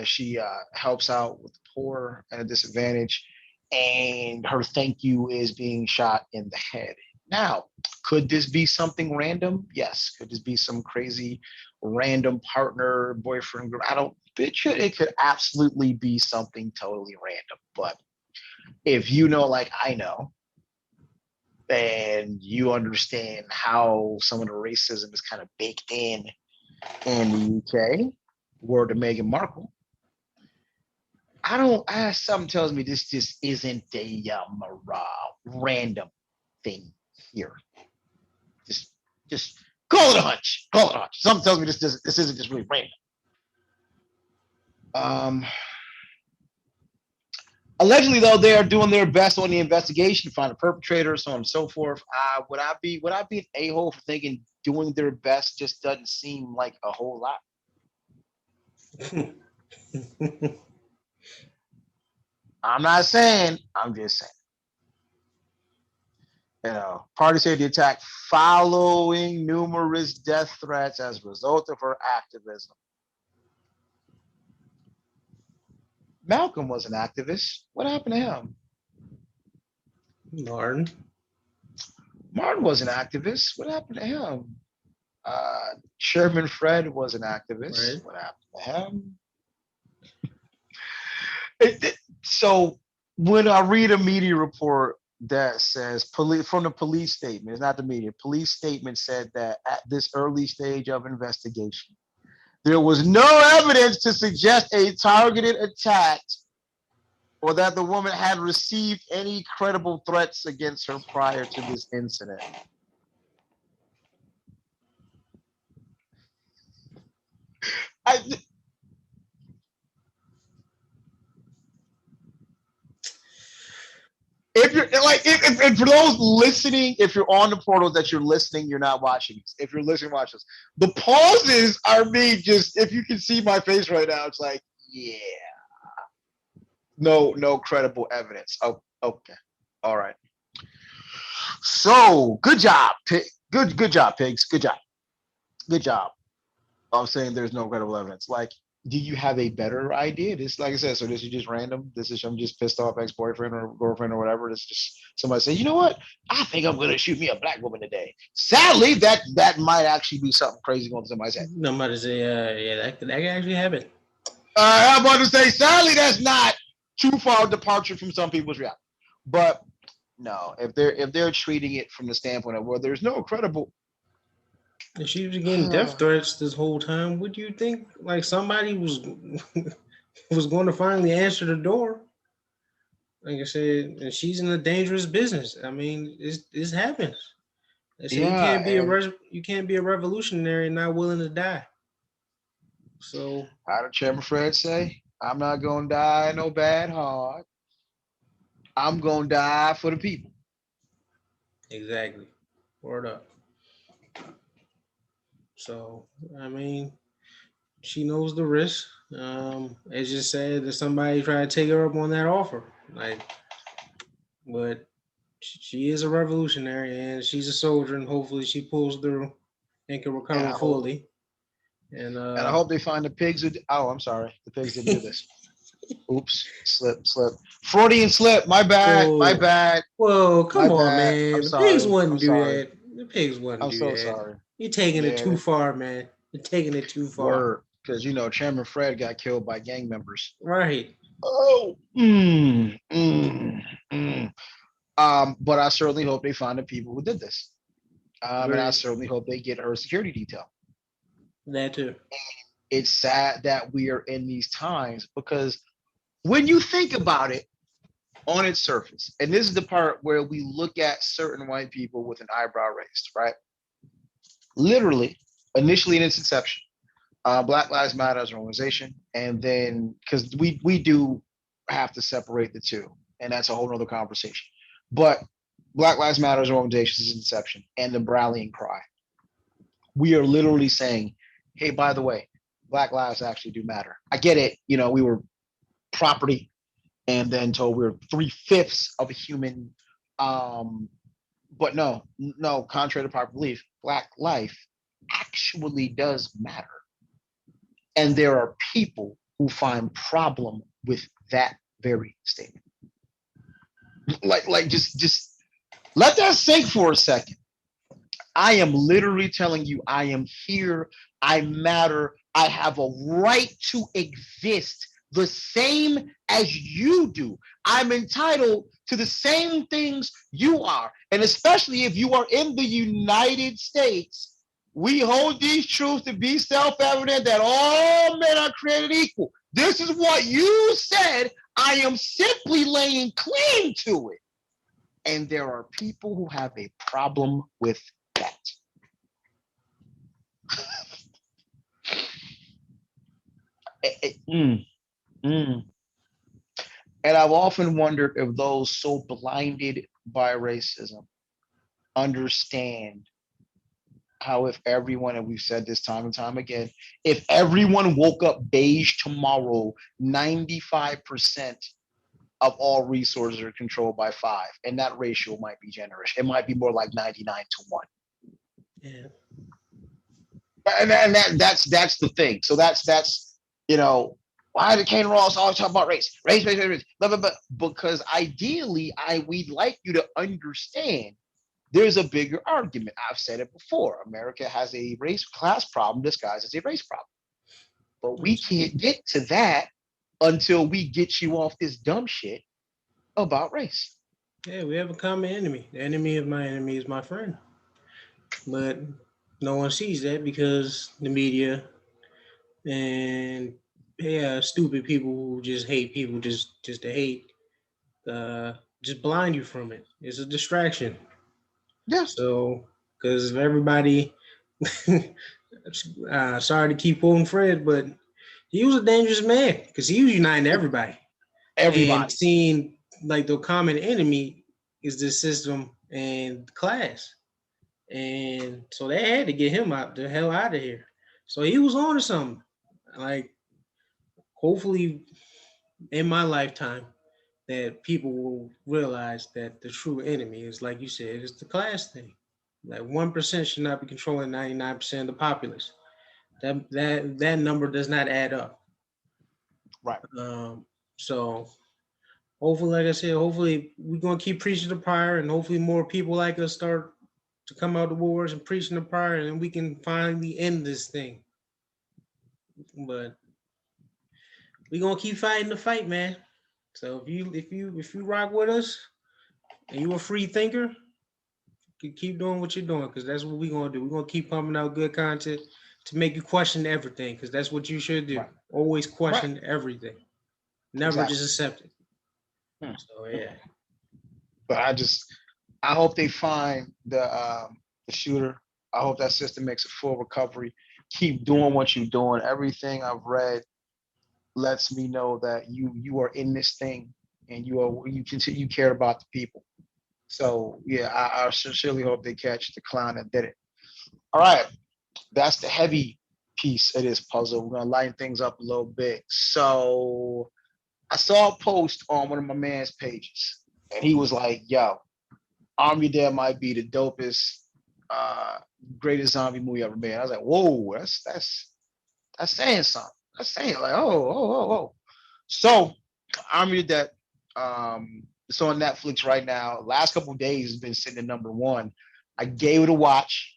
She helps out with the poor and a disadvantage. And her thank you is being shot in the head. Now, could this be something random? Yes. Could this be some crazy random partner, boyfriend? I don't. It could absolutely be something totally random. But if you know, like I know, and you understand how some of the racism is kind of baked in the UK, word to Meghan Markle. I don't. Something tells me this just isn't a random thing here. Just, just call it a hunch. Call it a hunch. Something tells me this isn't just really random. Um, Allegedly, though, they are doing their best on the investigation to find the perpetrator, so on and so forth. Would I be an a-hole for thinking doing their best just doesn't seem like a whole lot? I'm not saying. I'm just saying. Party said the attack following numerous death threats as a result of her activism. Malcolm was an activist. What happened to him? Martin. Martin was an activist. What happened to him? Chairman Fred was an activist. Right. What happened to him? So when I read a media report that says from the police statement, it's not the media. Police statement said that at this early stage of investigation, there was no evidence to suggest a targeted attack or that the woman had received any credible threats against her prior to this incident. I, if you're like, if for those listening, if you're on the portal that you're listening, you're not watching this. If you're listening, watch this. The pauses are me just, if you can see my face right now, it's like, yeah, no credible evidence. Oh, okay. All right. So good job, good job, pigs. Good job. I'm saying there's no credible evidence. Like, do you have a better idea? This, like I said, so this is just random. This is I'm just pissed off ex-boyfriend or girlfriend or whatever. It's just somebody say, you know what? I think I'm gonna shoot me a black woman today. Sadly, that might actually be something crazy going to somebody's head. No matter say, yeah, that can actually happen. I'm about to say, sadly, that's not too far departure from some people's reality. But no, if they're treating it from the standpoint of, well, there's no credible. If she was getting death threats this whole time, would you think like somebody was was going to finally answer the door? Like I said, and she's in a dangerous business. I mean, this happens. They say Yeah, and you can't be a revolutionary and not willing to die. So how did Chairman Fred say? I'm not gonna die no bad heart. I'm gonna die for the people. exactly, word up. So I mean, she knows the risk. It's just sad that somebody tried to take her up on that offer. Like, but she is a revolutionary and she's a soldier, and hopefully she pulls through and can And recover I hope fully. And and I hope they find the pigs who. Oh, I'm sorry, the pigs didn't do this. Oops, slip. Freudian slip. My bad. My whoa, bad. whoa, My come on, bad. I'm man. The pigs sorry. I'm wouldn't do sorry. that. The pigs wouldn't I'm do so that. sorry. You're taking it too Yeah, far, man. You're taking it too far. word. Because Chairman Fred got killed by gang members. Right. Oh. Mm. But I certainly hope they find the people who did this. And I Very certainly hope they get her security detail. that too. it's sad that we are in these times because when you think about it on its surface, and this is the part where we look at certain white people with an eyebrow raised, right? Literally, initially in its inception, Black Lives Matter as an organization, and then because we do have to separate the two, and that's a whole other conversation. But Black Lives Matter as an organization is inception and the rallying cry. We are literally saying, hey, by the way, Black lives actually do matter. I get it. We were property and then told we were 3/5 of a human. But no, contrary to popular belief, Black life actually does matter. And there are people who find problem with that very statement. Like just let that sink for a second. I am literally telling you, I am here. I matter. I have a right to exist the same as you do. I'm entitled to the same things you are. And especially if you are in the United States, we hold these truths to be self-evident that all men are created equal. This is what you said. I am simply laying claim to it. And there are people who have a problem with that. Mm, mm. And I've often wondered if those so blinded by racism understand how if everyone, and we've said this time and time again, if everyone woke up beige tomorrow, 95% of all resources are controlled by 5, and that ratio might be generous. It might be more like 99-1. Yeah. And that's the thing. So that's why did Kane Ross always talk about race, blah, blah, blah. Because ideally, we'd like you to understand there's a bigger argument. I've said it before. America has a race class problem disguised as a race problem. But we can't get to that until we get you off this dumb shit about race. Yeah, we have a common enemy. The enemy of my enemy is my friend. But no one sees that because the media and stupid people who just hate people just to hate, just blind you from it. It's a distraction. Yeah. So, because everybody, sorry to keep quoting Fred, but he was a dangerous man because he was uniting everybody and Everybody. seeing like the common enemy is the system and class. And so they had to get him out the hell out of here. So he was on to something. Like hopefully in my lifetime that people will realize that the true enemy is like you said, it's the class thing. Like 1% should not be controlling 99% of the populace. That number does not add up. Right. So hopefully, like I said, hopefully we're gonna keep preaching the prior, and hopefully more people like us start to come out the wars and preaching the prior, and then we can finally end this thing. But we're gonna keep fighting the fight, man. So if you rock with us and you a free thinker, you keep doing what you're doing because that's what we're gonna do. We're gonna keep pumping out good content to make you question everything because that's what you should do. Right. Always Right. question everything. Never Exactly. just accept it. Hmm. So yeah. But I hope they find the shooter. I hope that system makes a full recovery. Keep doing what you're doing. Everything I've read lets me know that you are in this thing and you care about the people. So yeah, I sincerely hope they catch the clown that did it. All right, that's the heavy piece of this puzzle. We're gonna lighten things up a little bit. So I saw a post on one of my man's pages, and he was like, "Yo, Army Dead might be the dopest, uh, greatest zombie movie ever made." I was like, "Whoa, that's saying something. That's saying like, oh." So Army Dead, it's on Netflix right now. Last couple of days has been sitting at number 1. I gave it a watch.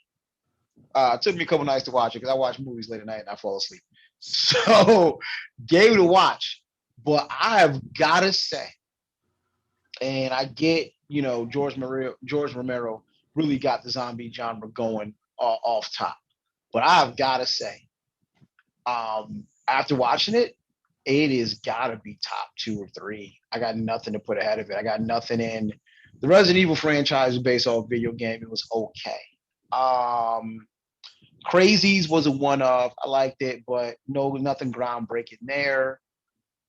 It took me a couple nights to watch it because I watch movies late at night and I fall asleep. So gave it a watch, but I've got to say, and I get, George Romero really got the zombie genre going off top. But I've got to say, After watching it, it is gotta be top 2 or 3. I got nothing to put ahead of it. I got nothing in the Resident Evil franchise is based off video game. It was okay. Um, Crazies was a one of. I liked it, but no, nothing groundbreaking there.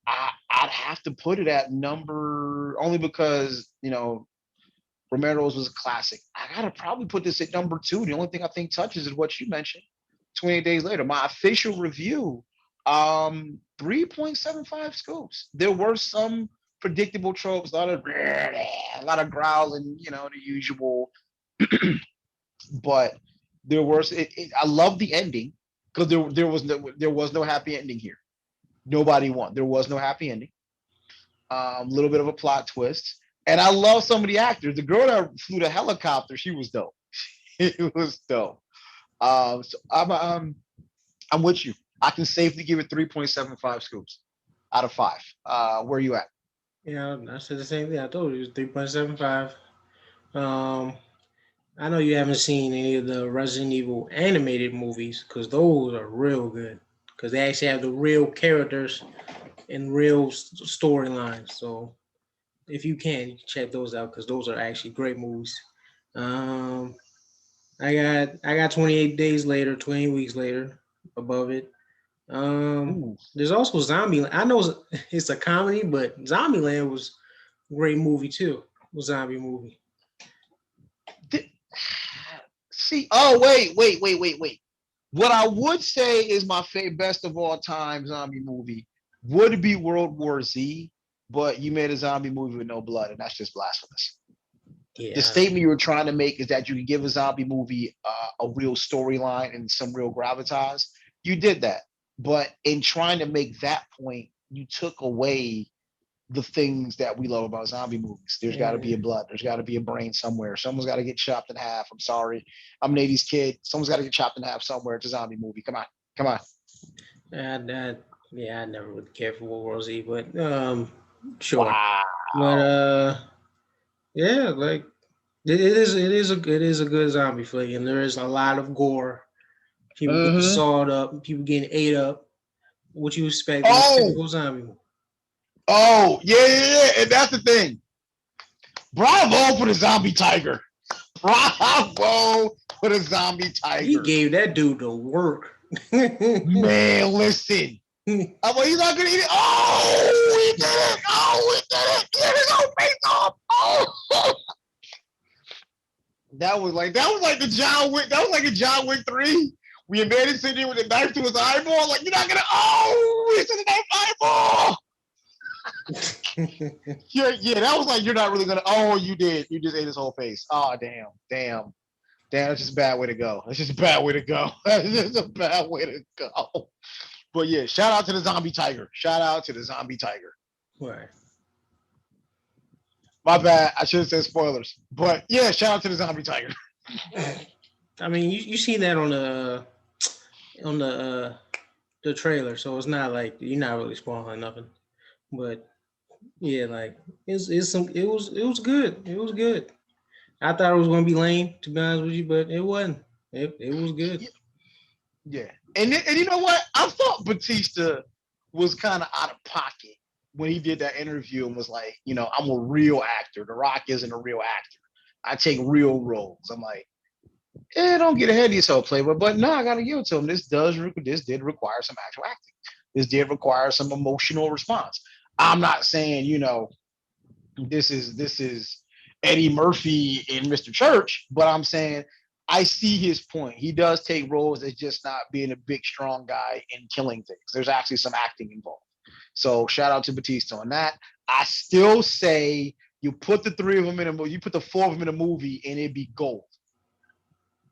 I'd have to put it at number only because Romero's was a classic. I gotta probably put this at number 2. The only thing I think touches is what you mentioned. 28 days later, my official review, 3.75 scoops. There were some predictable tropes, a lot of growling, the usual. But there was I love the ending because there was no happy ending here. Nobody won. There was no happy ending. A little bit of a plot twist. And I love some of the actors. The girl that flew the helicopter, she was dope. It was dope. So I'm with you. I can safely give it 3.75 scoops out of 5. Where are you at? Yeah, I said the same thing. I told you it was 3.75. Um, I know you haven't seen any of the Resident Evil animated movies because those are real good because they actually have the real characters and real storylines. So if you can, check those out because those are actually great movies. Um, I got 28 days later, 20 weeks later above it. Ooh. There's also Zombie. I know it's a comedy, but Zombieland was a great movie too. A zombie movie. See, oh wait. What I would say is my best of all time zombie movie would be World War Z, but you made a zombie movie with no blood, and that's just blasphemous. The Yeah, statement you were trying to make is that you can give a zombie movie a real storyline and some real gravitas. You did that, but in trying to make that point, you took away the things that we love about zombie movies. There's got to be a and blood. There's got to be a brain somewhere. Someone's got to get chopped in half. I'm sorry. I'm an 80s kid. Someone's got to get chopped in half somewhere. It's a zombie movie. Come on. Come on. yeah, I never would care for World War Z, but sure. But Wow. yeah, like it is a good zombie flick, and there is a lot of gore. People getting Mm-hmm. sawed up, people getting ate up. What you expect in a Oh, typical zombie movie? yeah. And that's the thing. Bravo for the zombie tiger. Bravo for the zombie He tiger. gave that dude the work. Man, listen. I'm like, he's not gonna eat it. Oh, we did it. Oh, we did it. Get his own face off. Oh, that was like the John Wick. That was like a John Wick 3. We made it sitting there with a knife to his eyeball. Like, you're not gonna. Oh, it's in the knife eyeball. Yeah. That was like you're not really gonna. Oh, you did. You just ate his whole face. Oh, damn. That's just a bad way to go. That's just a bad way to go. That's just a bad way to go. But yeah, shout out to the zombie tiger. Shout out to the zombie tiger. Right. My bad. I should have said spoilers. But yeah, shout out to the zombie tiger. I mean, you see that on the trailer, so it's not like you're not really spoiling nothing. But yeah, like it was good. It was good. I thought it was gonna be lame, to be honest with you, but it wasn't. It was good. Yeah. And you know what? I thought Batista was kind of out of pocket when he did that interview and was like, I'm a real actor. The Rock isn't a real actor. I take real roles. I'm like, don't get ahead of yourself, Playboy. But no, I gotta give it to him. This did require some actual acting. This did require some emotional response. I'm not saying, this is Eddie Murphy in Mr. Church, but I'm saying I see his point. He does take roles as just not being a big, strong guy and killing things. There's actually some acting involved. So shout out to Batista on that. I still say you put the 3 of them in a movie, you put the 4 of them in a movie, and it'd be gold.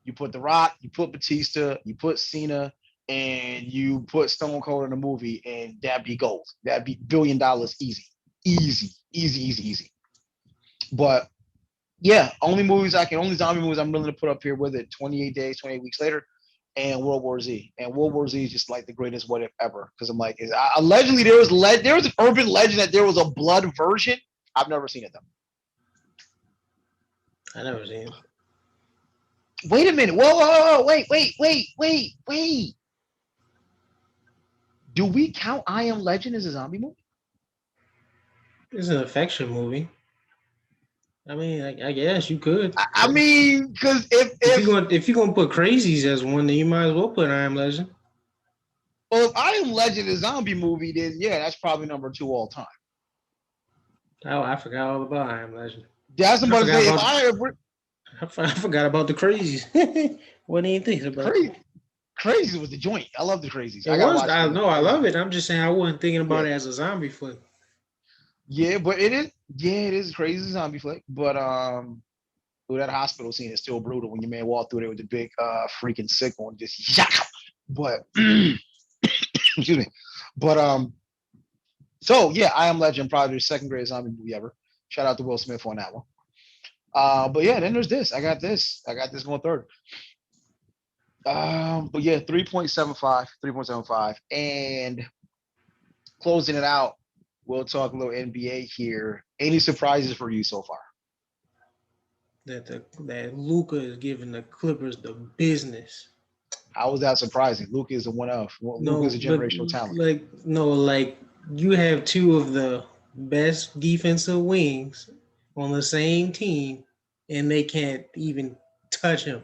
You put The Rock, you put Batista, you put Cena, and you put Stone Cold in a movie, and that'd be gold. That'd be $1 billion easy. Easy. But yeah, only zombie movies I'm willing to put up here with it 28 days, 28 weeks later, and World War Z. And World War Z is just like the greatest what if ever. Because I'm like, allegedly there was an urban legend that there was a blood version. I've never seen it though. I never seen it. Wait a minute. Whoa. Wait. Do we count I Am Legend as a zombie movie? It's an affection movie. I mean, I guess you could. I mean, because If you're gonna put Crazies as one, then you might as well put I Am Legend. well, if I Am Legend is a zombie movie, then yeah, that's probably number 2 all time. Oh, I forgot all about I Am Legend. That's I about to forgot say if about I forgot about the Crazies. What do you think about crazy, Crazy was the joint. I love the Crazies. it? I gotta Was watch I the know I love Crazies. it. I'm just saying I wasn't thinking about Yeah, it as a zombie flick. yeah, but it is. Yeah, it is a crazy zombie flick. But ooh, that hospital scene is still brutal when your man walked through there with the big freaking sickle and just yeah. But excuse me. But so yeah, I Am Legend, probably the second greatest zombie movie ever. Shout out to Will Smith on that one. But yeah, then there's this. I got this going third. But yeah, 3.75. And closing it out, we'll talk a little NBA here. Any surprises for you so far? That Luca is giving the Clippers the business. How was that surprising? Luka is a one of. Luka is No, a but generational talent. like you have two of the best defensive wings on the same team, and they can't even touch him.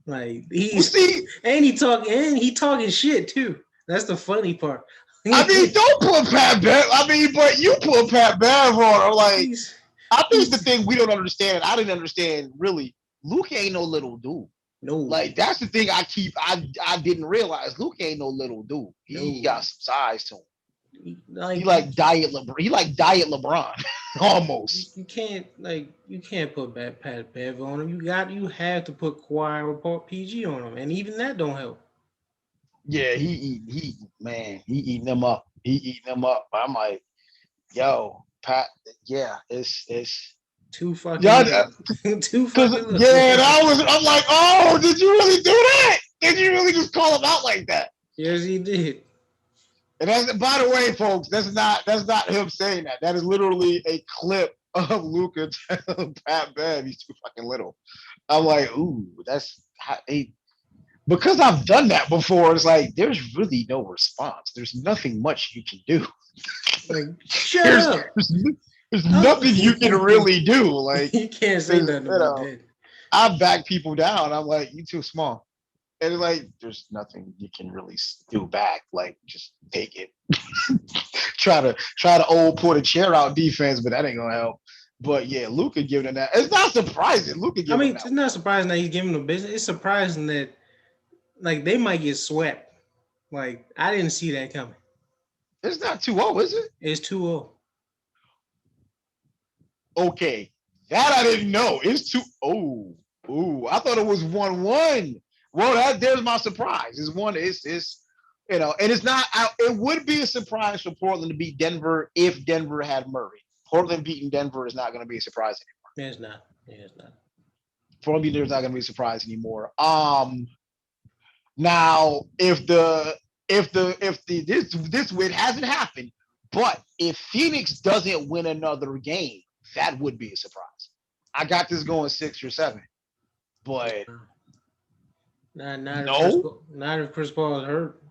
Like Well, see, he talking shit too. That's the funny part. I mean, don't put Pat Bev. I mean, but you put Pat Bev on her. Like, he's I think the he's thing we don't understand, I didn't understand really. Luke ain't no little dude. no Like, that's the thing I didn't realize. Luke ain't no little dude. He no got some size to him. He like like diet LeBron. He like diet LeBron almost. you can't put Pat Bev on him. You have to put Kawhi or PG on him, and even that don't help. Yeah, he eating them up. He eating them up. I'm like, yo, Pat. Yeah, it's Too fucking yeah. little. Too Cause fucking yeah, and little. I'm like, oh, did you really do that? Did you really just call him out like that? Yes, he did. And that's, by the way, folks, that's not him saying that. That is literally a clip of Luca telling Pat Bev he's too fucking little. I'm like, ooh, because I've done that before. It's like there's really no response. There's nothing much you can do. Like, shut There's up. there's, there's Oh. nothing you can really do. Like, You can't say you nothing about know, that. I back people down. I'm like, you too small. And it's like, there's nothing you can really do back. Like, just take it. try to pull the chair out defense, but that ain't gonna help. But yeah, Luka giving him that. It's not surprising. Luka I giving mean, him it's that. not surprising that he's giving them business. It's surprising that like they might get swept. Like I didn't see that coming. It's not 2-0, is it? It's 2-0. Okay. That I didn't know. It's 2. Oh, ooh. I thought it was 1-1. Well, there's my surprise. It's one, it's and it's not it would be a surprise for Portland to beat Denver if Denver had Murray. Portland beating Denver is not going to be a surprise anymore. It's not. It's not. Portland beating Denver is not going to be a surprise anymore. Now if the this win hasn't happened, but if Phoenix doesn't win another game, that would be a surprise. I got this going 6 or 7, but no. Not if Chris Paul is hurt.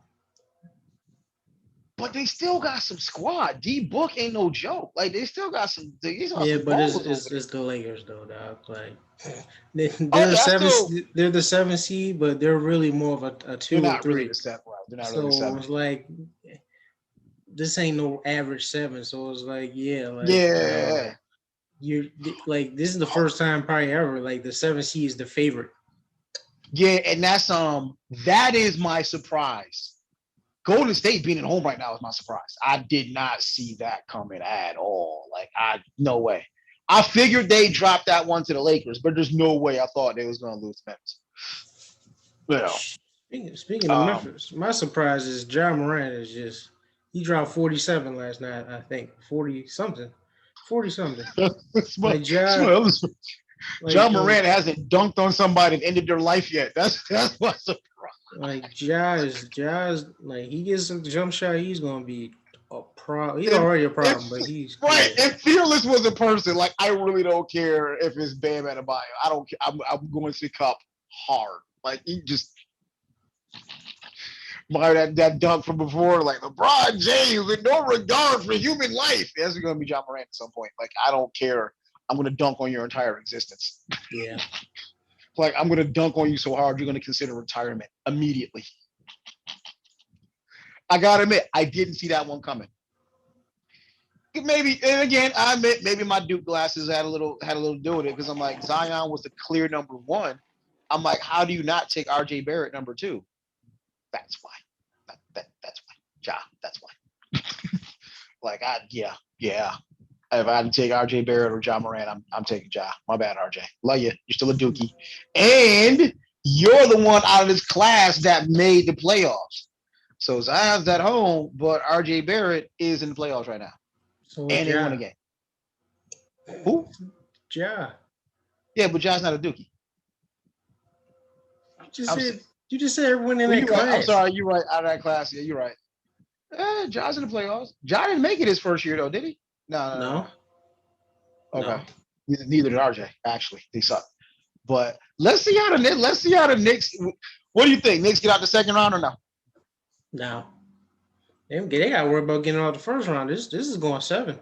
But they still got some squad. D Book ain't no joke. Like they still got some. They got Yeah, some but ballers over there. it's the Lakers though, dog. Like Oh yeah, they're the 7th seed, but they're really more of a they're 2 or not really 3. the 7. Right? They're not really the So 7. it's like this ain't no average 7. So it's like Yeah. you're like this is the first time probably ever like the 7th seed is the favorite. Yeah, and that is my surprise. Golden State being at home right now is my surprise. I did not see that coming at all. Like no way. I figured they dropped that one to the Lakers, but there's no way I thought they was gonna lose Memphis. Speaking of Memphis, my surprise is John Morant is just he dropped 47 last night, I think. 40 something. 40 something. Like John Morant hasn't dunked on somebody and ended their life yet. That's my surprise. Like Jazz, like he gets some jump shot, he's gonna be a problem. He's already a problem, but he's right. If Fearless was a person, like I really don't care if it's Bam Adebayo. I don't care. I'm going to Cup hard. Like he just that dunk from before, like LeBron James with no regard for human life. That's going to be John Morant at some point. Like, I don't care. I'm going to dunk on your entire existence. Yeah. Like, I'm going to dunk on you so hard, you're going to consider retirement immediately. I got to admit, I didn't see that one coming. Maybe, and again, I admit maybe my Duke glasses had a little to do with it because I'm like, Zion was the clear number one. I'm like, how do you not take RJ Barrett number two? That's why. That's why. Ja, that's why. Like, yeah. If I had to take RJ Barrett or Ja Morant, I'm taking Ja. My bad, RJ. Love you. You're still a Dookie. And you're the one out of this class that made the playoffs. So Zion's at home, but RJ Barrett is in the playoffs right now. So And they won a game. Who? Ja. Yeah, but Ja's not a Dookie. You just said everyone in that class. Right. I'm sorry, you're right. Out of that class, yeah, you're right. Ja's in the playoffs. Ja didn't make it his first year though, did he? No. Okay. No. Neither did RJ. Actually, they suck. But let's see how the Knicks. What do you think? Knicks get out the second round or no? No. They got to worry about getting out the first round. This is going 7.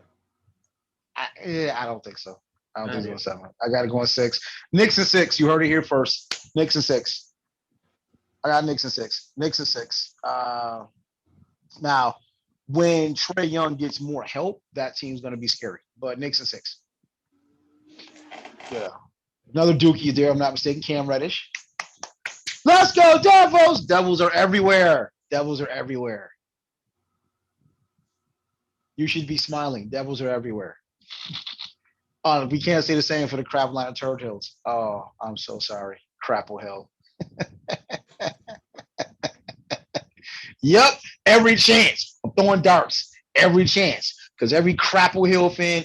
I don't think so. I don't think it's going 7. I got to go in 6. Knicks and 6. You heard it here first. Knicks and 6. I got Knicks and 6. Knicks and 6. Now, when Trae Young gets more help, that team's going to be scary. But Knicks and 6. Yeah. Another Dookie there, I'm not mistaken. Cam Reddish. Let's go, Devils! Devils are everywhere. Devils are everywhere. You should be smiling. Devils are everywhere. We can't say the same for the Carolina Turtles. Oh, I'm so sorry. Crapple Hill. Yep, every chance. I'm throwing darts. Every chance. Because every Crapple Hill fan,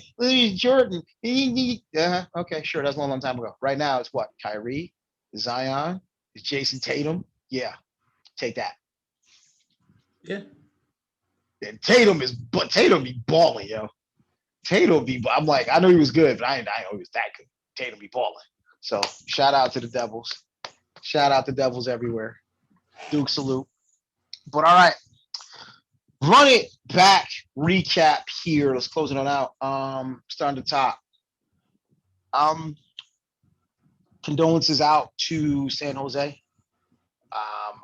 Jordan. Okay, sure. That's a long time ago. Right now, it's what? Kyrie, Zion, it's Jason Tatum. Yeah, take that. Yeah. And Tatum be balling, yo. Tatum be. I'm like, I know he was good, but I know he was that good. Tatum be balling. So shout out to the Devils. Shout out to Devils everywhere. Duke salute. But all right, run it back. Recap here. Let's close it on out. Starting at the top. Condolences out to San Jose.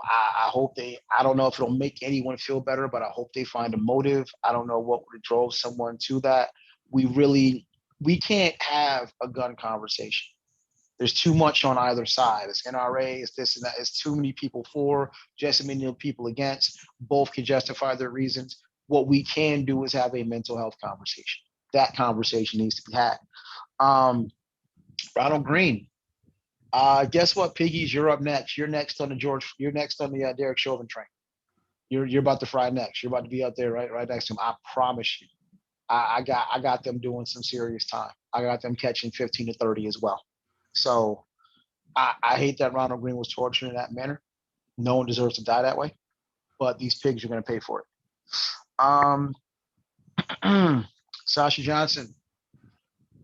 I hope I don't know if it'll make anyone feel better, but I hope they find a motive. I don't know what drove someone to that. We can't have a gun conversation. There's too much on either side. It's NRA, it's this and that. It's too many people for, just as many people against. Both can justify their reasons. What we can do is have a mental health conversation. That conversation needs to be had. Ronald Green. Guess what, Piggies? You're up next. You're next on the Derek Chauvin train. You're about to fry next. You're about to be up there right next to him. I promise you. I got them doing some serious time. I got them catching 15 to 30 as well. So I hate that Ronald Green was tortured in that manner. No one deserves to die that way, but these pigs are going to pay for it. Sasha Johnson,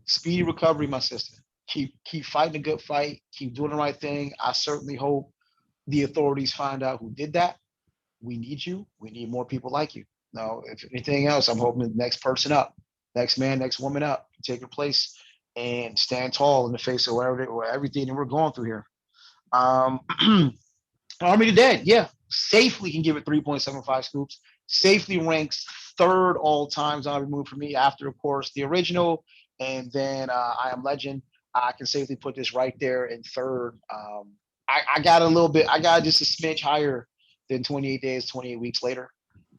speedy recovery, my sister. Keep fighting a good fight. Keep doing the right thing. I certainly hope the authorities find out who did that. We need you. We need more people like you. No, if anything else, I'm hoping the next person up, next man, next woman up, take your place and stand tall in the face of everything that we're going through here. Army the Dead, yeah, safely can give it 3.75 scoops. Safely ranks 3rd all time zombie movie for me after, of course, the original, and then I Am Legend. I can safely put this right there in 3rd. I got just a smidge higher than 28 Days, 28 Weeks Later.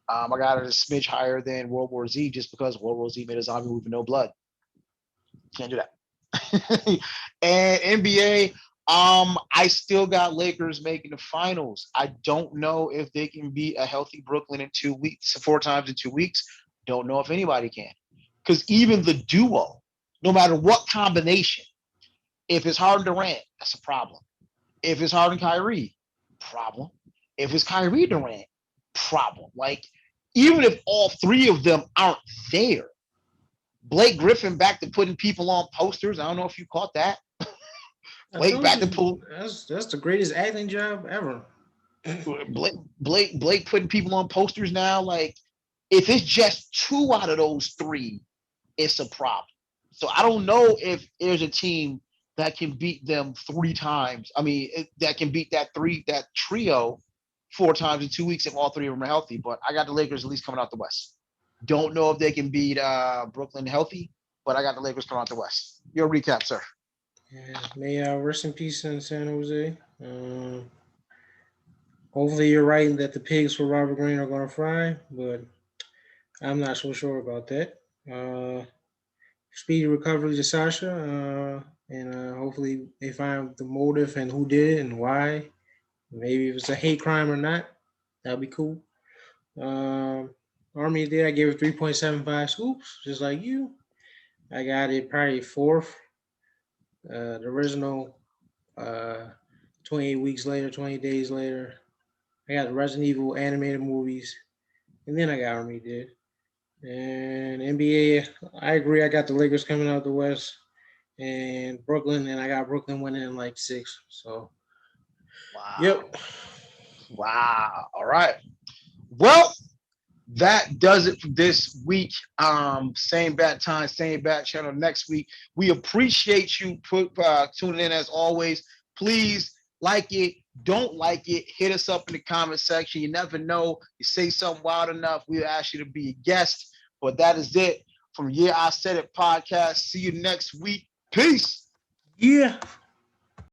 I got it a smidge higher than World War Z just because World War Z made a zombie movie with no blood. Can't do that. And NBA, I still got Lakers making the finals. I don't know if they can beat a healthy Brooklyn in 2 weeks, 4 times in 2 weeks. Don't know if anybody can. Because even the duo, no matter what combination, if it's Harden Durant, that's a problem. If it's Harden Kyrie, problem. If it's Kyrie Durant, problem. Like, even if all 3 of them aren't there, Blake Griffin back to putting people on posters. I don't know if you caught that. Blake back to pull. That's the greatest acting job ever. Blake putting people on posters now. Like, if it's just two out of those three, it's a problem. So I don't know if there's a team that can beat them three times. I mean, that can beat that trio four times in 2 weeks if all three of them are healthy. But I got the Lakers at least coming out the West. Don't know if they can beat Brooklyn healthy, but I got the Lakers coming out the West. Your recap, sir. Yeah, may rest in peace in San Jose. Hopefully, you're right that the pigs for Robert Green are going to fry, but I'm not so sure about that. Uh, Speedy recovery to Sasha, and hopefully they find the motive and who did it and why. Maybe if it's a hate crime or not. That'd be cool. Army did. I gave it 3.75 scoops, just like you. I got it probably fourth. The original, uh, 28 weeks later, 20 days later. I got the Resident Evil animated movies, and then I got Army did. And NBA, I agree. I got the Lakers coming out the West and Brooklyn, and I got Brooklyn winning in like six. So, Wow. yep. Wow. All right. Well, that does it for this week. Same bat time, same bat channel next week. We appreciate you tuning in as always. Please like it, don't like it, hit us up in the comment section. You never know. You say something wild enough, we'll ask you to be a guest. But that is it from Yeah I Said It podcast. See you next week. Peace. Yeah.